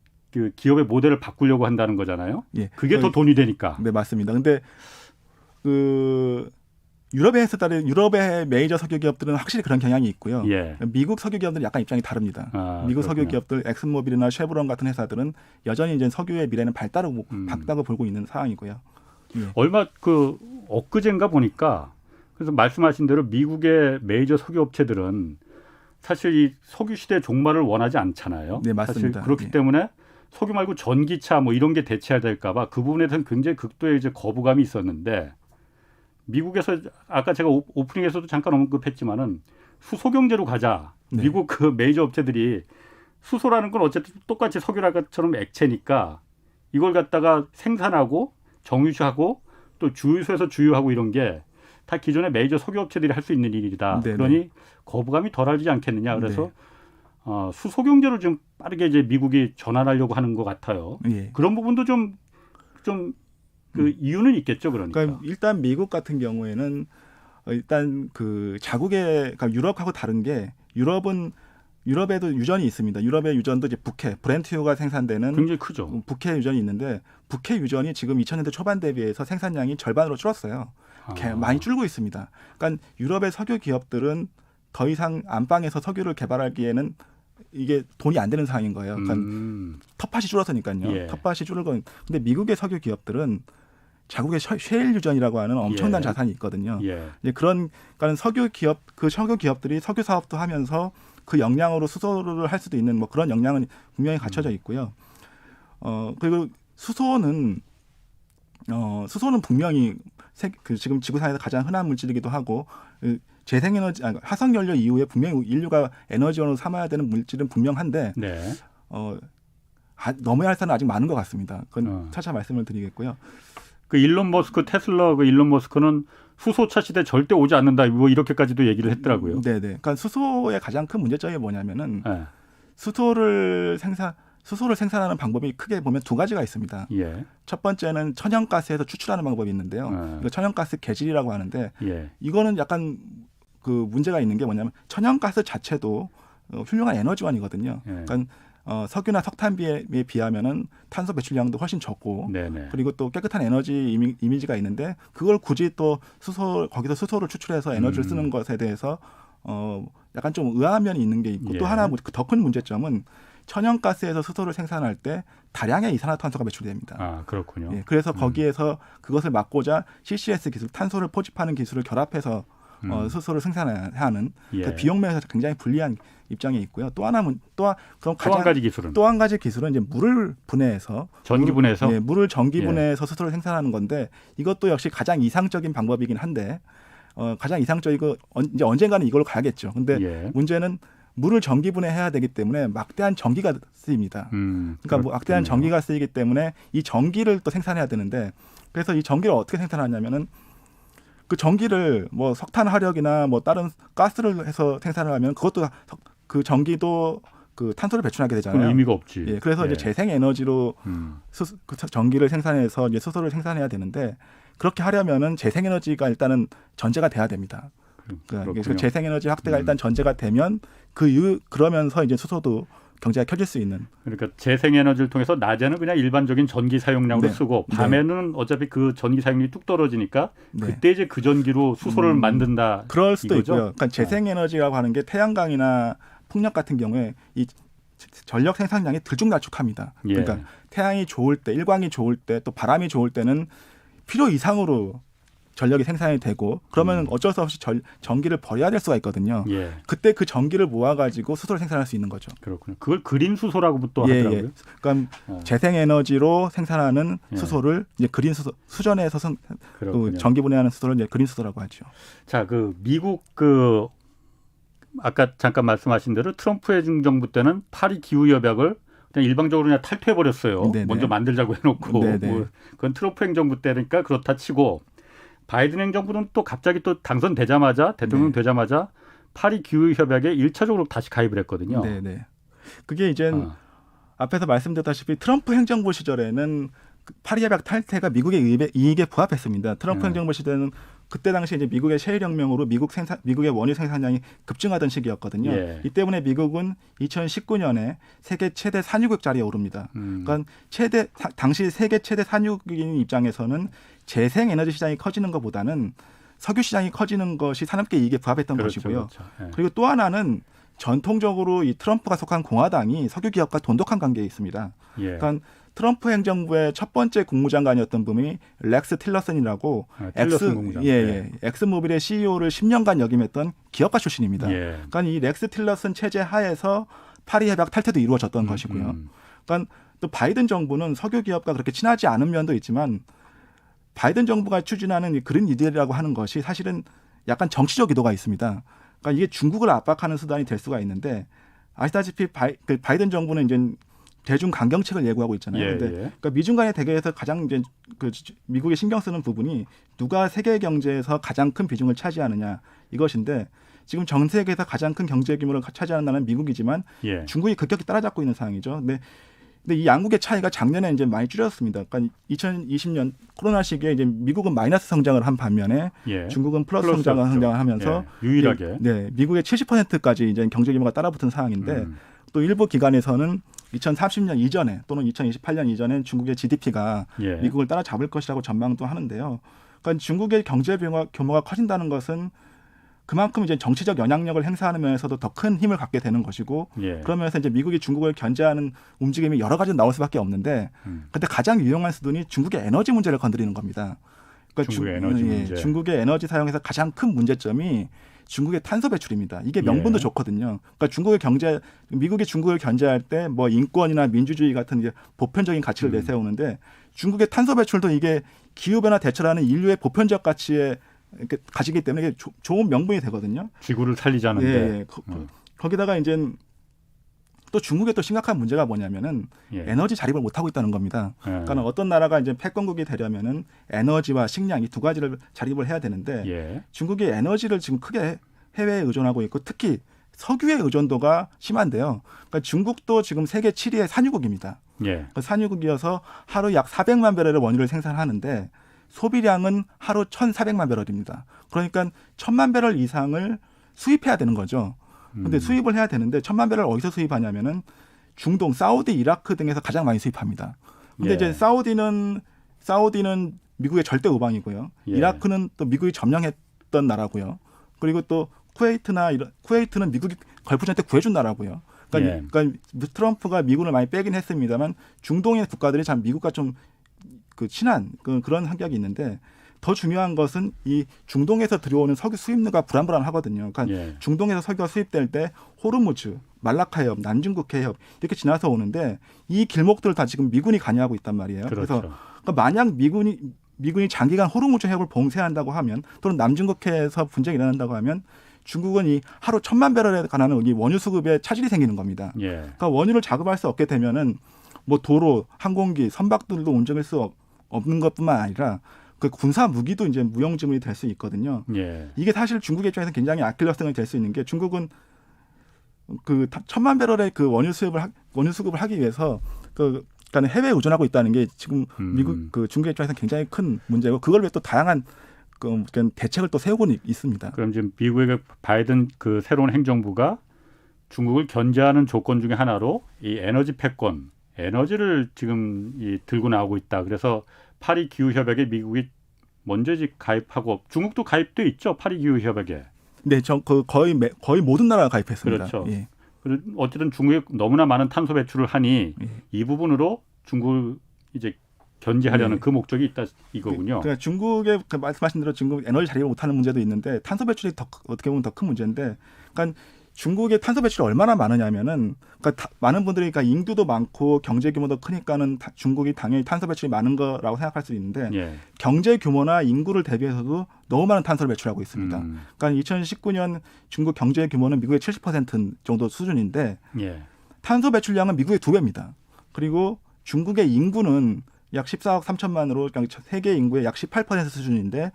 기업의 모델을 바꾸려고 한다는 거잖아요. 예. 그게 더 돈이 되니까. 네, 맞습니다. 근데 그 유럽의 메이저 석유 기업들은 확실히 그런 경향이 있고요. 예. 미국 석유 기업들은 약간 입장이 다릅니다. 미국 그렇구나. 석유 기업들 엑슨모빌이나 쉐브론 같은 회사들은 여전히 이제 석유의 미래는 밝다고 보고 있는 상황이고요. 예. 얼마 엊그젠가 보니까 그래서 말씀하신 대로 미국의 메이저 석유 업체들은 사실 이 석유 시대 종말을 원하지 않잖아요. 네, 맞습니다. 사실 그렇기 예. 때문에 석유 말고 전기차 뭐 이런 게 대체해야 될까 봐 그 부분에 대해서는 굉장히 극도의 이제 거부감이 있었는데 미국에서 아까 제가 오프닝에서도 잠깐 언급했지만은 수소 경제로 가자. 네. 미국 그 메이저 업체들이 수소라는 건 어쨌든 똑같이 석유라 것처럼 액체니까 이걸 갖다가 생산하고 정유주하고 또 주유소에서 주유하고 이런 게 다 기존의 메이저 석유 업체들이 할 수 있는 일이다. 네네. 그러니 거부감이 덜하지 않겠느냐. 그래서 네. 수소 경제로 좀 빠르게 이제 미국이 전환하려고 하는 것 같아요. 예. 그런 부분도 좀 그 이유는 있겠죠. 그러니까. 일단 미국 같은 경우에는 일단 그 자국의 그러니까 유럽하고 다른 게 유럽에도 유전이 있습니다. 유럽의 유전도 이제 북해, 브렌트유가 생산되는 굉장히 크죠. 북해 유전이 있는데 북해 유전이 지금 2000년대 초반 대비해서 생산량이 절반으로 줄었어요. 많이 줄고 있습니다. 그러니까 유럽의 석유 기업들은 더 이상 안방에서 석유를 개발하기에는 이게 돈이 안 되는 상황인 거예요. 그러니까 텃밭이 줄어서니까요. 예. 탓밭이 줄고 근데 미국의 석유 기업들은 자국의 셰일 유전이라고 하는 엄청난 예. 자산이 있거든요. 예. 이제 그러니까 석유 기업들이 석유 사업도 하면서 그 역량으로 수소를 할 수도 있는 뭐 그런 역량은 분명히 갖춰져 있고요. 그리고 수소는 분명히 지금 지구상에서 가장 흔한 물질이기도 하고 재생에너지, 화석연료 이후에 분명히 인류가 에너지원으로 삼아야 되는 물질은 분명한데 네. 넘어야 할 산은 아직 많은 것 같습니다. 그건 차차 말씀을 드리겠고요. 그 일론 머스크 테슬라 그 일론 머스크는 수소차 시대 절대 오지 않는다. 뭐 이렇게까지도 얘기를 했더라고요. 네네. 그러니까 수소의 가장 큰 문제점이 뭐냐면은 예. 수소를 생산하는 방법이 크게 보면 두 가지가 있습니다. 예. 첫 번째는 천연가스에서 추출하는 방법이 있는데요. 이거 천연가스 개질이라고 하는데 예. 이거는 약간 그 문제가 있는 게 뭐냐면 천연가스 자체도 훌륭한 에너지원이거든요. 예. 그러니까 석유나 석탄비에 비하면은 탄소 배출량도 훨씬 적고 네네. 그리고 또 깨끗한 에너지 이미지가 있는데 그걸 굳이 또 거기서 수소를 추출해서 에너지를 쓰는 것에 대해서 약간 좀 의아한 면이 있는 게 있고 예. 또 하나 더 큰 문제점은 천연가스에서 수소를 생산할 때 다량의 이산화탄소가 배출됩니다. 아, 그렇군요. 예, 그래서 거기에서 그것을 막고자 CCS 기술, 탄소를 포집하는 기술을 결합해서 수소를 생산해야 하는 예. 그 비용 면에서 굉장히 불리한 입장에 있고요. 또 하나는 또 한 가지 기술은 또 한 가지 기술은 이제 물을 분해해서 전기 분해해서 예, 물을 전기 분해해서 수소를 생산하는 건데 이것도 역시 가장 이상적인 방법이긴 한데 가장 이상적이고 이제 언젠가는 이걸로 가야겠죠. 근데 예. 문제는 물을 전기 분해해야 되기 때문에 막대한 전기가 쓰입니다. 그러니까 뭐 막대한 전기가 쓰이기 때문에 이 전기를 또 생산해야 되는데 그래서 이 전기를 어떻게 생산하냐면은 그 전기를 뭐 석탄 화력이나 뭐 다른 가스를 해서 생산을 하면 그것도 그 전기도 그 탄소를 배출하게 되잖아요. 그건 의미가 없지. 예, 그래서 예. 이제 재생 에너지로 그 전기를 생산해서 이제 수소를 생산해야 되는데 그렇게 하려면은 재생 에너지가 일단은 전제가 돼야 됩니다. 그러니까 그 재생 에너지 확대가 일단 전제가 되면 그러면서 이제 수소도 경제가 켜질 수 있는. 그러니까 재생에너지를 통해서 낮에는 그냥 일반적인 전기 사용량으로 네. 쓰고 밤에는 어차피 그 전기 사용량이 뚝 떨어지니까 네. 그때 이제 그 전기로 수소를 만든다. 그럴 수도 이거죠? 있고요. 그러니까 재생에너지라고 하는 게 태양광이나 풍력 같은 경우에 이 전력 생산량이 들쭉날쭉합니다. 예. 그러니까 태양이 좋을 때, 일광이 좋을 때, 또 바람이 좋을 때는 필요 이상으로 전력이 생산이 되고 그러면 어쩔 수 없이 전기를 버려야 될 수가 있거든요. 예. 그때 그 전기를 모아가지고 수소를 생산할 수 있는 거죠. 그렇군요. 그걸 그린 수소라고 또 예, 하더라고요. 예. 그러니까 재생에너지로 생산하는 예. 수소를 이제 그린 수소, 수전에서 그렇군요. 그 전기 분해하는 수소를 이제 그린 수소라고 하죠. 자, 그 미국 그 아까 잠깐 말씀하신 대로 트럼프 행정부 때는 파리 기후 협약을 그냥 일방적으로 그냥 탈퇴해 버렸어요. 네네. 먼저 만들자고 해놓고 네네. 뭐 그건 트럼프 행정부 때니까 그렇다 치고 바이든 행정부는 또 갑자기 또 당선되자마자 대통령 네. 되자마자 파리 기후 협약에 1차적으로 다시 가입을 했거든요. 네. 그게 이제 앞에서 말씀드렸다시피 트럼프 행정부 시절에는 파리 협약 탈퇴가 미국의 이익에 부합했습니다. 트럼프 행정부 시대는 그때 당시 이제 미국의 셰일 혁명으로 미국의 원유 생산량이 급증하던 시기였거든요. 예. 이 때문에 미국은 2019년에 세계 최대 산유국 자리에 오릅니다. 그러니까 당시 세계 최대 산유국인 입장에서는 재생 에너지 시장이 커지는 것보다는 석유 시장이 커지는 것이 산업계 이익에 부합했던 것이고요. 그렇죠. 예. 그리고 또 하나는 전통적으로 이 트럼프가 속한 공화당이 석유 기업과 돈독한 관계에 있습니다. 예. 그러니까 트럼프 행정부의 첫 번째 국무장관이었던 분이 렉스 틸러슨이라고 틸러슨 국무장관. 엑스모빌의 CEO를 10년간 역임했던 기업가 출신입니다. 예. 그러니까 이 렉스 틸러슨 체제 하에서 파리 협약 탈퇴도 이루어졌던 것이고요. 그러니까 또 바이든 정부는 석유 기업과 그렇게 친하지 않은 면도 있지만 바이든 정부가 추진하는 이 그린 뉴딜이라고 하는 것이 사실은 약간 정치적 의도가 있습니다. 그러니까 이게 중국을 압박하는 수단이 될 수가 있는데 아시다시피 바이든 정부는 이제 대중 강경책을 예고하고 있잖아요. 그런데 그러니까 미중 간의 대결에서 가장 이제 그 미국이 신경 쓰는 부분이 누가 세계 경제에서 가장 큰 비중을 차지하느냐 이것인데 지금 전 세계에서 가장 큰 경제 규모를 차지하는 나라는 미국이지만 중국이 급격히 따라잡고 있는 상황이죠. 근데 이 양국의 차이가 작년에 이제 많이 줄였습니다. 그러니까 2020년 코로나 시기에 이제 미국은 마이너스 성장을 한 반면에 중국은 플러스 성장을 하면서 유일하게 미국의 70%까지 이제 경제 규모가 따라붙은 상황인데 또 일부 기관에서는 2030년 이전에 또는 2028년 이전에 중국의 GDP가 미국을 따라잡을 것이라고 전망도 하는데요. 그러니까 중국의 경제 규모가 커진다는 것은 그만큼 이제 정치적 영향력을 행사하는 면에서도 더 큰 힘을 갖게 되는 것이고 그러면서 이제 미국이 중국을 견제하는 움직임이 여러 가지 나올 수밖에 없는데 근데 가장 유용한 수단이 중국의 에너지 문제를 건드리는 겁니다. 그러니까 중국의 에너지 사용에서 가장 큰 문제점이 중국의 탄소 배출입니다. 이게 명분도 좋거든요. 그러니까 미국이 중국을 견제할 때 뭐 인권이나 민주주의 같은 이제 보편적인 가치를 내세우는데 중국의 탄소 배출도 이게 기후변화 대처라는 인류의 보편적 가치에 이렇게 가지기 때문에 이게 좋은 명분이 되거든요. 지구를 살리자는데. 거기다가 이제 또 중국의 또 심각한 문제가 뭐냐면은 예. 에너지 자립을 못 하고 있다는 겁니다. 예. 그러니까 어떤 나라가 이제 패권국이 되려면은 에너지와 식량 이 두 가지를 자립을 해야 되는데 예. 중국이 에너지를 지금 크게 해외에 의존하고 있고 특히 석유의 의존도가 심한데요. 그러니까 중국도 지금 세계 7위의 산유국입니다. 예. 그 산유국이어서 하루 약 400만 배럴의 원유를 생산하는데 소비량은 하루 1,400만 배럴입니다. 그러니까 1,000만 배럴 이상을 수입해야 되는 거죠. 근데 수입을 해야 되는데 1,000만 배럴 어디서 수입하냐면은 중동, 사우디, 이라크 등에서 가장 많이 수입합니다. 근데 예. 이제 사우디는 미국의 절대 우방이고요. 예. 이라크는 또 미국이 점령했던 나라고요. 그리고 또 쿠웨이트는 미국이 걸프전 때 구해준 나라고요. 그러니까, 예. 그러니까 트럼프가 미국을 많이 빼긴 했습니다만 중동의 국가들이 참 미국과 좀 그 친한 그런 환경이 있는데 더 중요한 것은 이 중동에서 들어오는 석유 수입류가 불안불안하거든요. 그러니까 예. 중동에서 석유가 수입될 때 호르무즈, 말라카 해협, 남중국 해협 이렇게 지나서 오는데 이 길목들을 다 지금 미군이 관여하고 있단 말이에요. 그렇죠. 그래서 그러니까 만약 미군이 장기간 호르무즈 해협을 봉쇄한다고 하면 또는 남중국해에서 분쟁이 일어난다고 하면 중국은 이 하루 1,000만 배럴에 관한 이 원유 수급에 차질이 생기는 겁니다. 예. 그러니까 원유를 자급할 수 없게 되면은 뭐 도로, 항공기, 선박들도 운전할 수 없는 것뿐만 아니라 그 군사 무기도 이제 무용지물이 될 수 있거든요. 예. 이게 사실 중국 입장에서는 굉장히 아킬레스건이 될 수 있는 게 중국은 그 1,000만 배럴의 그 원유 수급을 하기 위해서 그러니까 해외에 의존하고 있다는 게 지금 미국 그 중국 입장에서는 굉장히 큰 문제고 그걸 위해 또 다양한 그 대책을 또 세우고 있습니다. 그럼 지금 미국의 그 바이든 그 새로운 행정부가 중국을 견제하는 조건 중에 하나로 이 에너지 패권, 에너지를 지금 들고 나오고 있다. 그래서 파리 기후 협약에 미국이 먼저 가입하고 중국도 가입돼 있죠. 파리 기후 협약에. 네, 거의 모든 나라가 가입했습니다. 그렇죠. 예. 어쨌든 중국이 너무나 많은 탄소 배출을 하니 예. 이 부분으로 중국을 이제 견제하려는 예. 그 목적이 있다 이거군요. 그러니까 중국의 말씀하신 대로 중국 에너지 자립을 못하는 문제도 있는데 탄소 배출이 어떻게 보면 더 큰 문제인데, 그러니까 중국의 탄소 배출이 얼마나 많으냐면은 그러니까 많은 분들이 그러니까 인구도 많고 경제 규모도 크니까는 중국이 당연히 탄소 배출이 많은 거라고 생각할 수 있는데 예. 경제 규모나 인구를 대비해서도 너무 많은 탄소를 배출하고 있습니다. 그러니까 2019년 중국 경제 규모는 미국의 70% 정도 수준인데 예. 탄소 배출량은 미국의 2배입니다. 그리고 중국의 인구는 약 14억 3천만으로 세계 인구의 약 18% 수준인데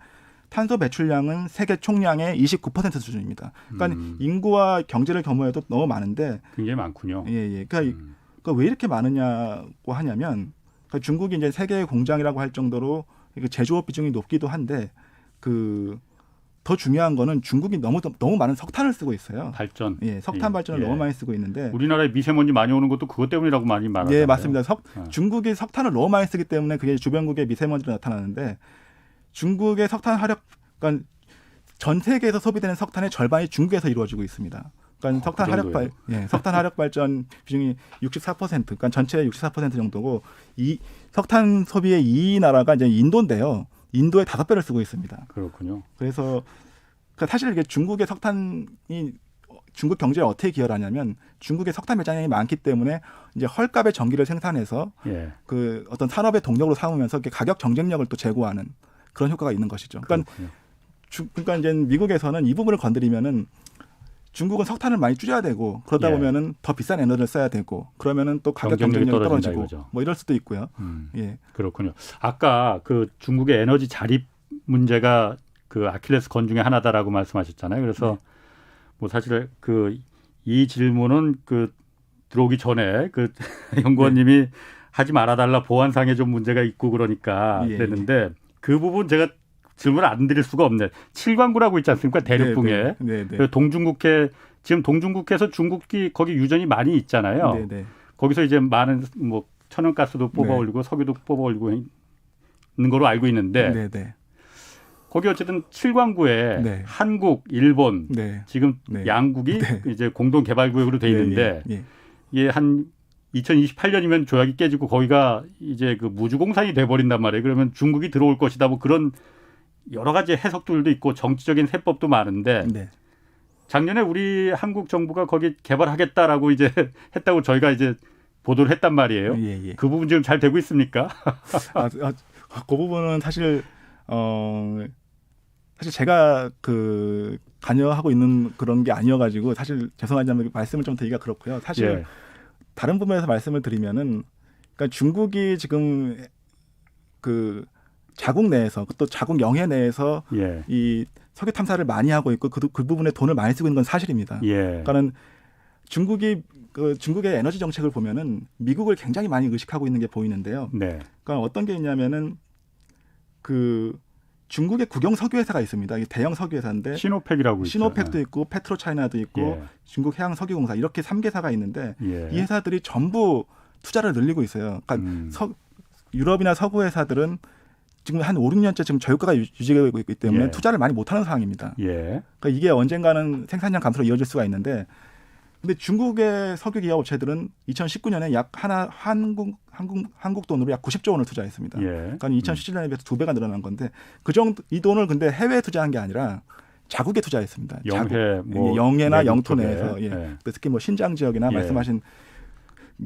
탄소 배출량은 세계 총량의 29% 수준입니다. 그러니까 인구와 경제를 겸허해도 너무 많은데 굉장히 많군요. 예. 그러니까 왜 이렇게 많으냐고 하냐면 그러니까 중국이 이제 세계의 공장이라고 할 정도로 제조업 비중이 높기도 한데 더 중요한 거는 중국이 너무 많은 석탄을 쓰고 있어요. 발전. 예, 석탄 발전을 너무 많이 쓰고 있는데 우리나라에 미세먼지 많이 오는 것도 그것 때문이라고 많이 말하잖아요. 예, 맞습니다. 중국이 석탄을 너무 많이 쓰기 때문에 그게 주변국의 미세먼지로 나타나는데 중국의 석탄 하력, 그러니까 전 세계에서 소비되는 석탄의 절반이 중국에서 이루어지고 있습니다. 그러니까 석탄 하력 발전 비중이 64%, 그러니까 전체의 64% 정도고 이 석탄 소비의 2위 나라가 이제 인도인데요. 인도의 5배를 쓰고 있습니다. 그렇군요. 그래서 그러니까 사실 이게 중국의 석탄이 중국 경제에 어떻게 기여하냐면 중국의 석탄 매장량이 많기 때문에 이제 헐값의 전기를 생산해서 예. 그 어떤 산업의 동력으로 삼으면서 가격 경쟁력을 또 제고하는 그런 효과가 있는 것이죠. 그러니까, 그러니까 이제 미국에서는 이 부분을 건드리면은 중국은 석탄을 많이 줄여야 되고 그러다 보면은 더 비싼 에너지를 써야 되고 그러면은 또 가격 경쟁력이 떨어지고 이거죠. 뭐 이럴 수도 있고요. 예. 그렇군요. 아까 그 중국의 에너지 자립 문제가 그 아킬레스건 중에 하나다라고 말씀하셨잖아요. 그래서 뭐 사실 이 질문은 들어오기 전에 연구원님이 하지 말아달라 보안상에 좀 문제가 있고 그러니까 그랬는데 그 부분 제가 질문을 안 드릴 수가 없네. 칠광구라고 있지 않습니까? 대륙붕에. 동중국해, 지금 동중국해에서 중국이 거기 유전이 많이 있잖아요. 네네. 거기서 이제 많은 뭐 천연가스도 뽑아 올리고 석유도 뽑아 올리고 있는 걸로 알고 있는데 네네. 거기 어쨌든 칠광구에 한국, 일본 지금 양국이 이제 공동 개발 구역으로 돼 있는데 이게 한 2028년이면 조약이 깨지고 거기가 이제 그 무주공산이 돼버린단 말이에요. 그러면 중국이 들어올 것이다. 뭐 그런 여러 가지 해석들도 있고 정치적인 세법도 많은데 작년에 우리 한국 정부가 거기 개발하겠다라고 이제 했다고 저희가 이제 보도를 했단 말이에요. 그 부분 지금 잘 되고 있습니까? 그 부분은 사실 제가 관여하고 있는 그런 게 아니어가지고 사실 죄송하지만 말씀을 좀 드리기가 그렇고요. 사실 다른 부분에서 말씀을 드리면은 그러니까 중국이 지금 그 자국 내에서 또 자국 영해 내에서 예. 이 석유 탐사를 많이 하고 있고 그 부분에 돈을 많이 쓰고 있는 건 사실입니다. 예. 그러니까는 중국의 에너지 정책을 보면은 미국을 굉장히 많이 의식하고 있는 게 보이는데요. 네. 그러니까 어떤 게 있냐면은 그 중국의 국영 석유 회사가 있습니다. 이게 대형 석유 회사인데 시노펙이라고 있죠. 시노펙도 있고 페트로차이나도 있고 예. 중국 해양 석유공사 이렇게 3개사가 있는데 예. 이 회사들이 전부 투자를 늘리고 있어요. 그러니까 유럽이나 서구 회사들은 지금 한 5, 6년째 지금 저유가가 유지되고 있기 때문에 예. 투자를 많이 못하는 상황입니다. 예. 그러니까 이게 언젠가는 생산량 감소로 이어질 수가 있는데, 근데 중국의 석유 기업 업체들은 2019년에 약 한국 돈으로 약 90조 원을 투자했습니다. 예. 그러니까 2017년에 비해서 2배가 늘어난 건데 이 돈을 근데 해외에 투자한 게 아니라 자국에 투자했습니다. 영해 뭐 영해나 내륙 영토 쪽에. 내에서 예. 특히 뭐 신장 지역이나 예. 말씀하신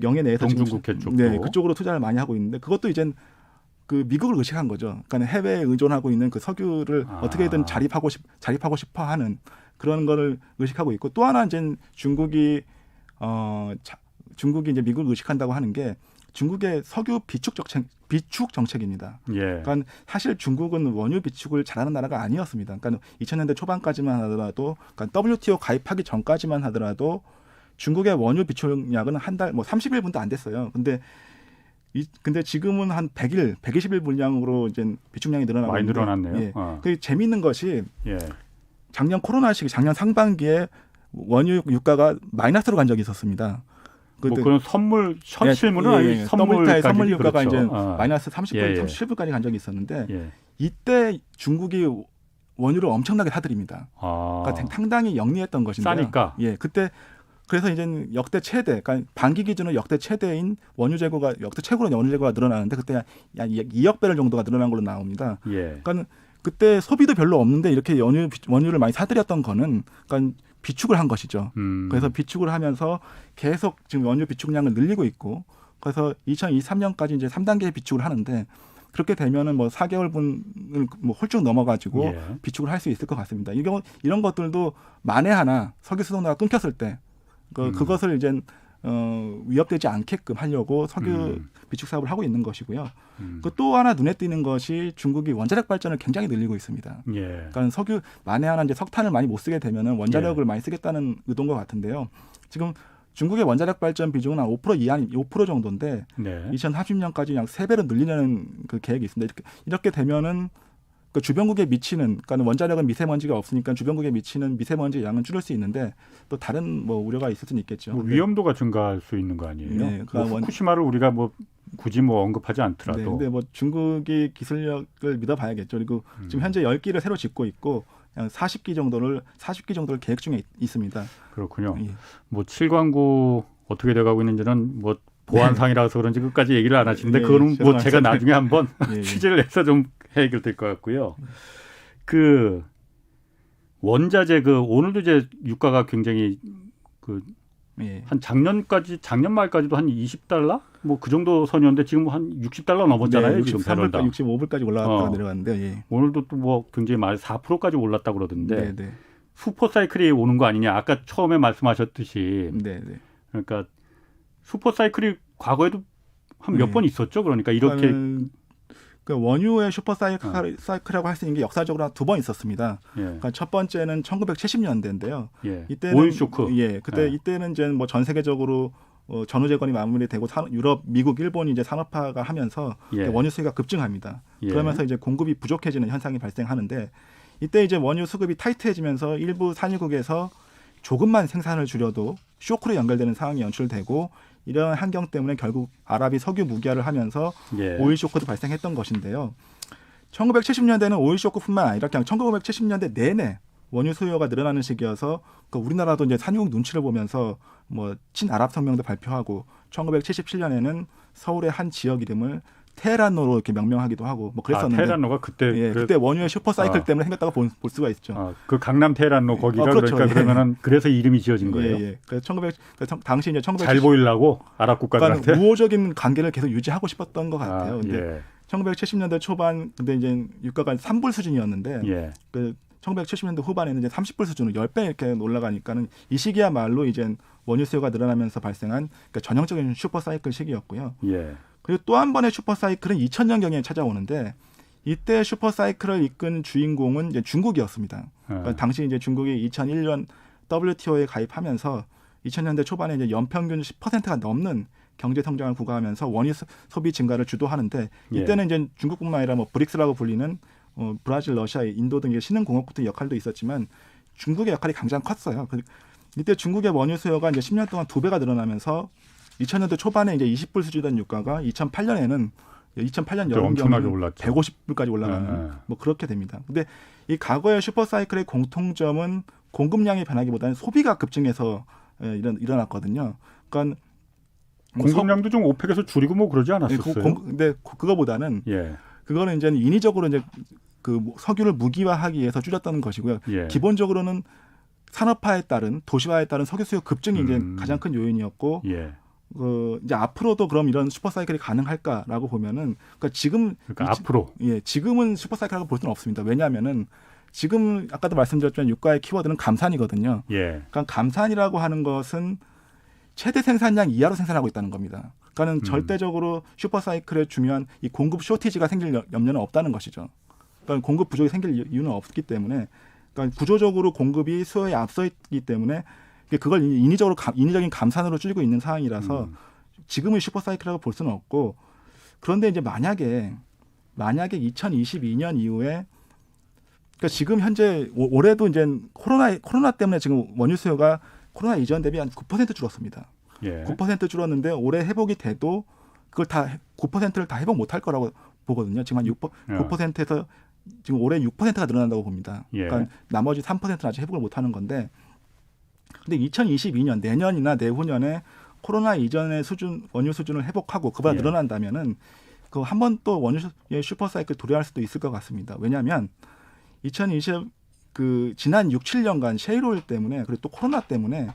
영해 내에서 동중국해 쪽도. 네, 그쪽으로 투자를 많이 하고 있는데 그것도 이젠 그 미국을 의식한 거죠. 그러니까 해외에 의존하고 있는 그 석유를 어떻게든 자립하고 싶어 하는 그런 거를 의식하고 있고, 또 하나 이제 중국이 이제 미국을 의식한다고 하는 게 중국의 석유 비축 정책입니다. 예. 그러니까 사실 중국은 원유 비축을 잘하는 나라가 아니었습니다. 그러니까 2000년대 초반까지만 하더라도, 그러니까 WTO 가입하기 전까지만 하더라도 중국의 원유 비축량은 한 달 뭐 30일분도 안 됐어요. 근데 지금은 한 100일, 120일 분량으로 이제 비축량이 늘어나고 많이 있는데, 늘어났네요. 예. 그 재미있는 것이 예. 작년 코로나 시기, 작년 상반기에 원유 유가가 마이너스로 간 적이 있었습니다. 뭐 그런 현실물은 아니고 선물 유가가 그렇죠. 이제 마이너스 30불, 예. 37불까지 간 적이 있었는데 예. 이때 중국이 원유를 엄청나게 사들입니다. 그러니까 상당히 영리했던 것인데요. 싸니까. 예, 그때 그래서 이제 역대 최대, 그러니까 반기 기준으로 역대 최대인 원유 재고가 역대 최고로 원유 재고가 늘어나는데 그때 약 2억 배럴 정도가 늘어난 걸로 나옵니다. 예. 그러니까 그때 소비도 별로 없는데 이렇게 원유를 많이 사들였던 거는 그러니까 비축을 한 것이죠. 그래서 비축을 하면서 계속 지금 원유 비축량을 늘리고 있고, 그래서 2023년까지 이제 3단계 비축을 하는데 그렇게 되면은 뭐 4개월분을 뭐 훌쩍 넘어가지고 예. 비축을 할 수 있을 것 같습니다. 이런 것들도 만에 하나 석유 수송로가 끊겼을 때 그것을 이제 위협되지 않게끔 하려고 석유 비축 사업을 하고 있는 것이고요. 또 하나 눈에 띄는 것이 중국이 원자력 발전을 굉장히 늘리고 있습니다. 예. 그러니까 석유 만에 하나 이제 석탄을 많이 못 쓰게 되면은 원자력을 많이 쓰겠다는 의도인 것 같은데요. 지금 중국의 원자력 발전 비중은 한 5% 정도인데 네. 2030년까지 약 3배로 늘리려는 그 계획이 있습니다. 이렇게 되면은 그 주변국에 미치는, 그러니까 원자력은 미세먼지가 없으니까 주변국에 미치는 미세먼지 양은 줄일 수 있는데 또 다른 뭐 우려가 있을 수는 있겠죠. 뭐 위험도가 증가할 수 있는 거 아니에요? 네, 뭐 후쿠시마를 우리가 뭐 굳이 뭐 언급하지 않더라도. 네, 근데 뭐 중국이 기술력을 믿어봐야겠죠. 그리고 지금 현재 10기를 새로 짓고 있고 40기 정도를 계획 중에 있습니다. 그렇군요. 예. 뭐 7광구 어떻게 돼가고 있는지는 뭐 보안상이라서 그런지 끝까지 얘기를 안 하시는데 네, 그거는 뭐 제가 나중에 한번 예. 취재를 해서 좀 해결될 것 같고요. 그 원자재 오늘도 이제 유가가 굉장히 예. 한 작년 말까지도 한 20달러 뭐 그 정도 선이었는데 지금 한 60달러 넘었잖아요. 네, 지금 63불, 배럴당. 65불까지 올라갔다가 내려갔는데 예. 오늘도 또 뭐 굉장히 많이 4%까지 올랐다 그러던데 네, 네. 슈퍼 사이클이 오는 거 아니냐. 아까 처음에 말씀하셨듯이 네, 네. 그러니까 슈퍼 사이클이 과거에도 한 몇 네. 번 있었죠. 그러니까 이렇게 그 원유의 슈퍼 사이클이라고 할 수 있는 게 역사적으로 2번 있었습니다. 예. 그러니까 첫 번째는 1970년대인데요. 예. 이때는 오일 쇼크. 예, 그때 예. 이때는 이제 뭐 전 세계적으로 전후 재건이 마무리되고 유럽, 미국, 일본이 이제 산업화가 하면서 예. 원유 수요가 급증합니다. 예. 그러면서 이제 공급이 부족해지는 현상이 발생하는데 이때 이제 원유 수급이 타이트해지면서 일부 산유국에서 조금만 생산을 줄여도 쇼크로 연결되는 상황이 연출되고 이런 환경 때문에 결국 아랍이 석유 무기화를 하면서 예. 오일 쇼크도 발생했던 것인데요. 1970년대는 오일 쇼크뿐만 아니라 그냥 1970년대 내내 원유 수요가 늘어나는 시기여서 우리나라도 이제 산유국 눈치를 보면서 뭐 친아랍 성명도 발표하고 1977년에는 서울의 한 지역 이름을 테헤란로로 이렇게 명명하기도 하고 뭐 그랬었는데. 테헤란로가 그때 예, 그때 원유의 슈퍼 사이클 때문에 생겼다고 볼 수가 있죠. 그 강남 테헤란로 거기가 그렇죠. 그러니까 예. 그러면은 그래서 이름이 지어진 거예요. 예, 예. 그래서 당시 이제 잘 보이려고 아랍 국가들한테. 그러니까 우호적인 관계를 계속 유지하고 싶었던 것 같아요. 근데 예. 1970년대 초반 근데 이제 유가가 3불 수준이었는데 예. 그 1970년대 후반에는 이제 30불 수준으로 10배 이렇게 올라가니까는 이 시기야말로 이제 원유 수요가 늘어나면서 발생한 그러니까 전형적인 슈퍼 사이클 시기였고요. 예. 그리고 또 한 번의 슈퍼 사이클은 2000년경에 찾아오는데 이때 슈퍼 사이클을 이끈 주인공은 이제 중국이었습니다. 그러니까 당시 이제 중국이 2001년 WTO에 가입하면서 2000년대 초반에 이제 연평균 10%가 넘는 경제 성장을 구가하면서 원유 소비 증가를 주도하는데 이때는 이제 중국뿐만 아니라 뭐 브릭스라고 불리는 브라질, 러시아, 인도 등의 신흥공업국의 역할도 있었지만 중국의 역할이 가장 컸어요. 이때 중국의 원유 수요가 이제 10년 동안 2배가 늘어나면서 2000년대 초반에 이제 20불 수준이던 유가가 2008년 여름경에 150불까지 올라가는 뭐 그렇게 됩니다. 근데 이 과거의 슈퍼사이클의 공통점은 공급량의 변화기보다는 소비가 급증해서 일어났거든요. 그러니까 공급량도 좀 오펙에서 줄이고 뭐 그러지 않았었어요? 근데 그거보다는 그거는 이제 인위적으로 이제 그 석유를 무기화하기 위해서 줄였다는 것이고요. 기본적으로는 산업화에 따른 도시화에 따른 석유 수요 급증이 이제 가장 큰 요인이었고 이제 앞으로도 그럼 이런 슈퍼 사이클이 가능할까라고 보면은 지금은 슈퍼 사이클이라고 볼 수는 없습니다. 왜냐하면은 지금 아까도 말씀드렸지만 유가의 키워드는 감산이거든요. 그러니까 감산이라고 하는 것은 최대 생산량 이하로 생산하고 있다는 겁니다. 그러니까는 절대적으로 슈퍼 사이클에 중요한 이 공급 쇼티지가 생길 염려는 없다는 것이죠. 그러니까 공급 부족이 생길 이유는 없기 때문에 그러니까 구조적으로 공급이 수요에 앞서 있기 때문에 그걸 인위적인 감산으로 줄이고 있는 상황이라서 지금의 슈퍼 사이클이라고 볼 수는 없고 그런데 이제 만약에 2022년 이후에 그러니까 지금 현재 올해도 이제 코로나 때문에 지금 원유 수요가 코로나 이전 대비 한 9% 줄었습니다. 9% 줄었는데 올해 회복이 돼도 그걸 다 9%를 다 회복 못할 거라고 보거든요. 지금 한 9%에서 지금 올해 6%가 늘어난다고 봅니다. 그러니까 나머지 3%는 아직 회복을 못하는 건데, 근데 2022년 내년이나 내후년에 코로나 이전의 원유 수준을 회복하고 그보다 늘어난다면은 그 한 번 또 원유의 슈퍼 사이클 도래할 수도 있을 것 같습니다. 왜냐하면 지난 6, 7년간 셰일오일 때문에 그리고 또 코로나 때문에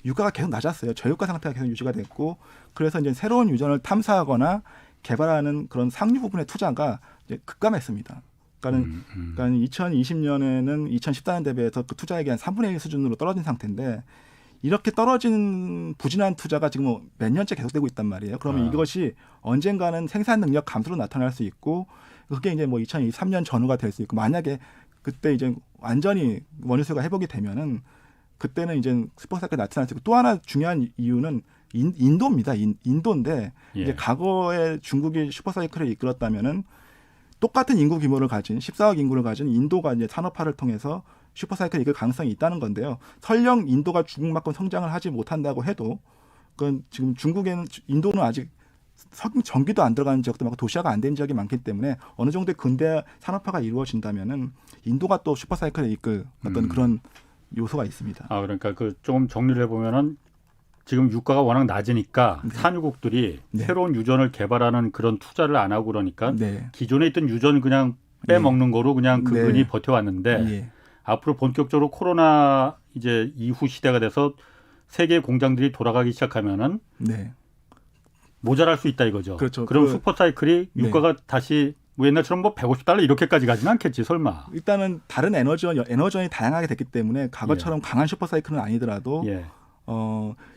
유가가 계속 낮았어요. 저유가 상태가 계속 유지가 됐고 그래서 이제 새로운 유전을 탐사하거나 개발하는 그런 상류 부분의 투자가 이제 급감했습니다. 그러니까 2020년에는 2014년 대비해서 그 투자액이 한 3분의 1 수준으로 떨어진 상태인데 이렇게 떨어진 부진한 투자가 지금 몇 년째 계속되고 있단 말이에요. 그러면 이것이 언젠가는 생산 능력 감소로 나타날 수 있고 그게 이제 뭐 2023년 전후가 될 수 있고 만약에 그때 이제 완전히 원유 수요가 회복이 되면은 그때는 이제 슈퍼사이클이 나타날 수 있고 또 하나 중요한 이유는 인도입니다. 인도인데 이제 과거에 중국이 슈퍼사이클을 이끌었다면은 똑같은 인구 규모를 가진 14억 인구를 가진 인도가 이제 산업화를 통해서 슈퍼사이클을 이끌 가능성이 있다는 건데요. 설령 인도가 중국만큼 성장을 하지 못한다고 해도 그건 지금 인도는 아직 전기도 안 들어가는 지역도 많고 도시화가 안 된 지역이 많기 때문에 어느 정도의 근대 산업화가 이루어진다면은 인도가 또 슈퍼사이클을 이끌 어떤 그런 요소가 있습니다. 그러니까 조금 정리를 해보면은 지금 유가가 워낙 낮으니까 산유국들이 새로운 유전을 개발하는 그런 투자를 안 하고 그러니까 기존에 있던 유전 그냥 빼먹는 거로 그냥 근근히 버텨왔는데 앞으로 본격적으로 코로나 이제 이후 시대가 돼서 세계 공장들이 돌아가기 시작하면은 모자랄 수 있다 이거죠. 그렇죠. 그럼 슈퍼사이클이 유가가 다시 뭐 옛날처럼 뭐 $150 이렇게까지 가지는 않겠지 설마. 일단은 다른 에너지원이 다양하게 됐기 때문에 과거처럼 강한 슈퍼사이클은 아니더라도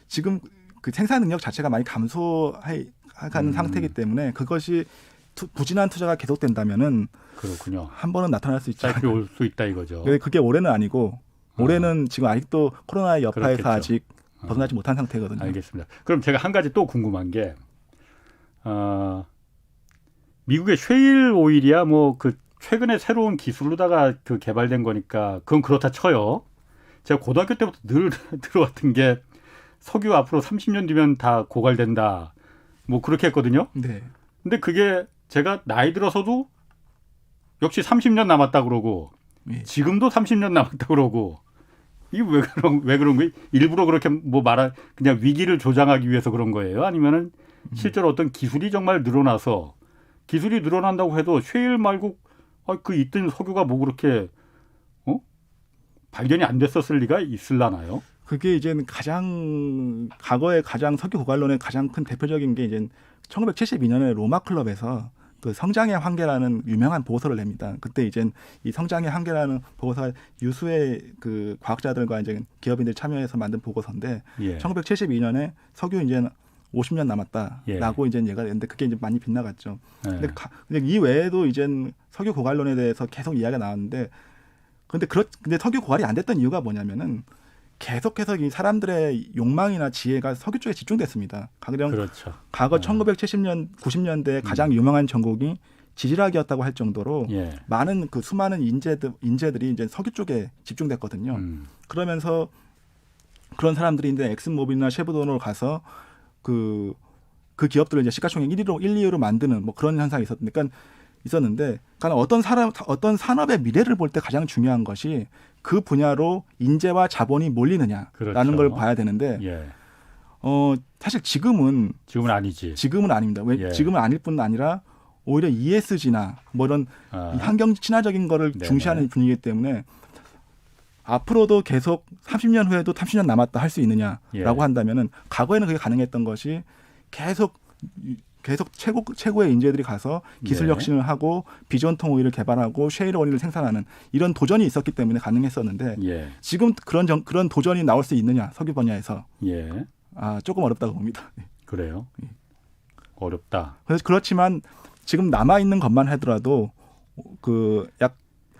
지금 그 생산 능력 자체가 많이 감소하는 상태이기 때문에 그것이 부진한 투자가 계속된다면은 그렇군요. 한 번은 나타날 수 있지. 사이클이 올 수 있다 이거죠. 그게 올해는 아니고 올해는 지금 아직도 코로나의 여파에서 아직 벗어나지 못한 상태거든요. 알겠습니다. 그럼 제가 한 가지 또 궁금한 게 미국의 쉐일 오일이야 뭐 그 최근에 새로운 기술로다가 그 개발된 거니까 그건 그렇다 쳐요. 제가 고등학교 때부터 늘 들어왔던 게 석유 앞으로 30년 뒤면 다 고갈된다. 뭐 그렇게 했거든요. 근데 그게 제가 나이 들어서도 역시 30년 남았다 그러고 지금도 30년 남았다 그러고 이게 왜 그런 거예요? 일부러 그렇게 뭐 그냥 위기를 조장하기 위해서 그런 거예요? 아니면은 실제로 어떤 기술이 정말 늘어나서 기술이 늘어난다고 해도 쉐일 말고 그 있던 석유가 뭐 그렇게 발견이 안 됐었을 리가 있을라나요? 그게 이제는 과거의 가장 석유 고갈론의 가장 큰 대표적인 게 이제 1972년에 로마 클럽에서 그 성장의 한계라는 유명한 보고서를 냅니다. 그때 이제 이 성장의 한계라는 보고서가 유수의 그 과학자들과 이제 기업인들 참여해서 만든 보고서인데 예. 1972년에 석유 이제 50년 남았다라고 예. 이제 얘가 됐는데 그게 이제 많이 빗나갔죠. 예. 근데 이 외에도 이제 석유 고갈론에 대해서 계속 이야기가 나왔는데 근데 석유 고갈이 안 됐던 이유가 뭐냐면은 계속해서 이 사람들의 욕망이나 지혜가 석유 쪽에 집중됐습니다. 가령 그렇죠. 과거 1970년, 90년대 가장 유명한 전곡이 지질학이었다고 할 정도로 예. 많은 그 수많은 인재들이 이제 석유 쪽에 집중됐거든요. 그러면서 그런 사람들이 이제 엑슨모빌이나 셰브론으로 가서 그 기업들을 이제 시가총액 1, 2위로 만드는 뭐 그런 현상이 있었는데, 그러니까 어떤 산업의 미래를 볼 때 가장 중요한 것이 그 분야로 인재와 자본이 몰리느냐라는 그렇죠. 걸 봐야 되는데, 예. 사실 지금은 아니지. 지금은 아닙니다. 왜 예. 지금은 아닐 뿐 아니라 오히려 ESG나 뭐 이런 이 환경 친화적인 거를 네네. 중시하는 분위기이기 때문에 앞으로도 계속 30년 후에도 30년 남았다 할 수 있느냐라고 예. 한다면은 과거에는 그게 가능했던 것이 계속 최고의 인재들이 가서 기술 네. 혁신을 하고 비전통 오일을 개발하고 셰일 오일을 생산하는 이런 도전이 있었기 때문에 가능했었는데 예. 지금 그런 도전이 나올 수 있느냐 석유 분야에서 예. 조금 어렵다고 봅니다. 그래요. 어렵다. 그렇지만 지금 남아 있는 것만 하더라도 그 약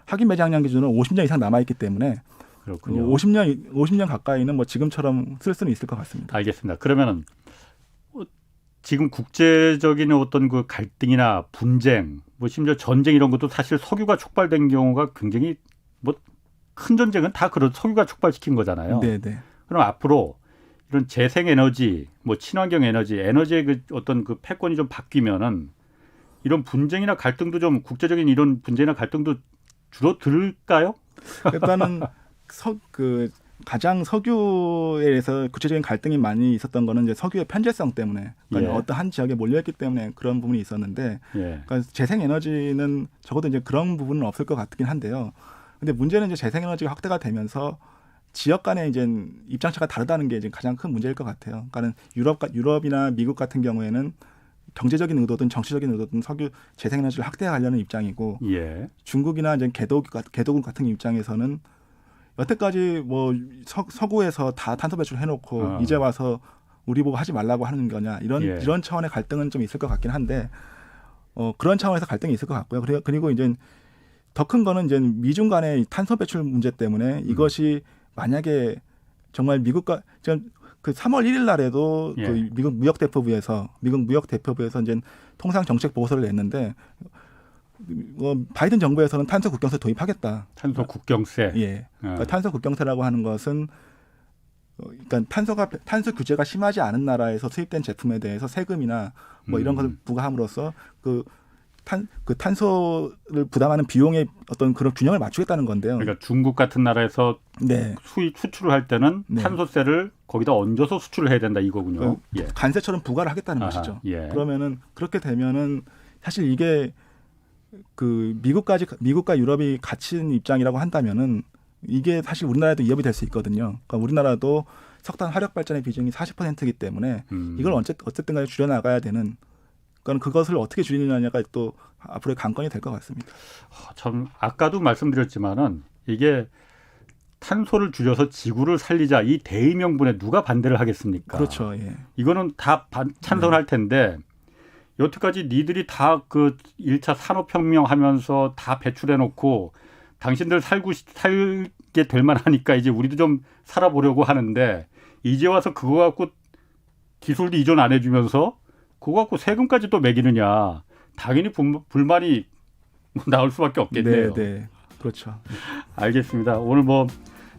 학위 매장량 기준으로 50년 이상 남아 있기 때문에 그렇군요. 50년 가까이는 뭐 지금처럼 쓸 수는 있을 것 같습니다. 알겠습니다. 그러면은 지금 국제적인 어떤 그 갈등이나 분쟁, 뭐 심지어 전쟁 이런 것도 사실 석유가 촉발된 경우가 굉장히 뭐 큰 전쟁은 다 그런 석유가 촉발시킨 거잖아요. 네, 네. 그럼 앞으로 이런 재생 에너지, 뭐 친환경 에너지의 그 어떤 그 패권이 좀 바뀌면은 이런 분쟁이나 갈등도 좀 국제적인 이런 분쟁이나 갈등도 줄어들까요? 일단은 가장 석유에 대해서 구체적인 갈등이 많이 있었던 거는 이제 석유의 편제성 때문에, 그러니까 예. 어떤 한 지역에 몰려있기 때문에 그런 부분이 있었는데, 예. 그러니까 재생에너지는 적어도 이제 그런 부분은 없을 것 같긴 한데요. 근데 문제는 이제 재생에너지가 확대가 되면서 지역 간의 이제 입장차가 다르다는 게 이제 가장 큰 문제일 것 같아요. 그러니까는 유럽이나 미국 같은 경우에는 경제적인 의도든 정치적인 의도든 석유 재생에너지를 확대하려는 입장이고, 예. 중국이나 이제 개도국 같은 입장에서는 여태까지 뭐 서구에서 다 탄소 배출을 해놓고 이제 와서 우리 보고 하지 말라고 하는 거냐 이런 차원의 갈등은 좀 있을 것 같긴 한데, 그런 차원에서 갈등이 있을 것 같고요. 그리고 이제 더 큰 거는 이제 미중 간의 탄소 배출 문제 때문에 이것이 만약에 정말 미국과 지금 그 3월 1일 날에도 예. 그 미국 무역대표부에서 이제 통상 정책 보고서를 냈는데, 바이든 정부에서는 탄소 국경세 도입하겠다. 탄소 국경세. 예. 그러니까 탄소 국경세라고 하는 것은 그러니까 탄소 규제가 심하지 않은 나라에서 수입된 제품에 대해서 세금이나 뭐 이런 것을 부과함으로써 그 탄소를 부담하는 비용의 어떤 그런 균형을 맞추겠다는 건데요. 그러니까 중국 같은 나라에서 네. 수출을 할 때는 네. 탄소세를 거기다 얹어서 수출을 해야 된다 이거군요. 예. 관세처럼 부과를 하겠다는 것이죠. 예. 그러면은 그렇게 되면은 사실 이게 그 미국과 유럽이 갇힌 입장이라고 한다면은 이게 사실 우리나라에도 위협이 될 수 있거든요. 그러니까 우리나라도 석탄 화력 발전의 비중이 40%이기 때문에 이걸 어쨌든 간에 줄여 나가야 되는, 그러니까 그것을 어떻게 줄이느냐가 또 앞으로의 관건이 될 것 같습니다. 참 아까도 말씀드렸지만은 이게 탄소를 줄여서 지구를 살리자 이 대의명분에 누가 반대를 하겠습니까? 그렇죠. 예. 이거는 다 찬성할 텐데 여태까지 니들이 다 그 1차 산업혁명 하면서 다 배출해놓고 당신들 살게 될 만하니까 이제 우리도 좀 살아보려고 하는데 이제 와서 그거 갖고 기술도 이전 안 해주면서 그거 갖고 세금까지 또 매기느냐. 당연히 불만이 나올 수밖에 없겠네요. 네. 그렇죠. 알겠습니다. 오늘 뭐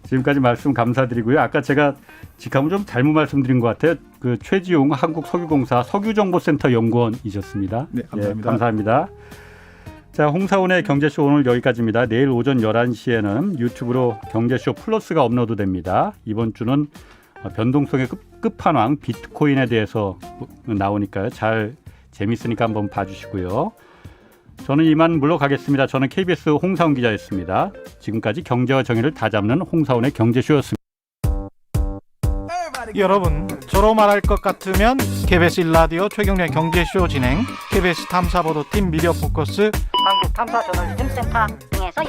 지금까지 말씀 감사드리고요. 아까 제가 직함을 좀 잘못 말씀드린 것 같아요. 그 최지용 한국석유공사 석유정보센터 연구원이셨습니다. 네, 감사합니다. 예, 감사합니다. 자, 홍사훈의 경제쇼 오늘 여기까지입니다. 내일 오전 11시에는 유튜브로 경제쇼 플러스가 업로드됩니다. 이번 주는 변동성의 끝판왕 비트코인에 대해서 나오니까요. 재밌으니까 한번 봐주시고요. 저는 이만 물러가겠습니다. 저는 KBS 홍사훈 기자였습니다. 지금까지 경제와 정의를 다잡는 홍사훈의 경제쇼였습니다. 여러분, 저로 말할 것 같으면 KBS 1라디오 최경련 경제쇼 진행, KBS 탐사보도팀 미디어 포커스 한국탐사저널리즘센터 등에서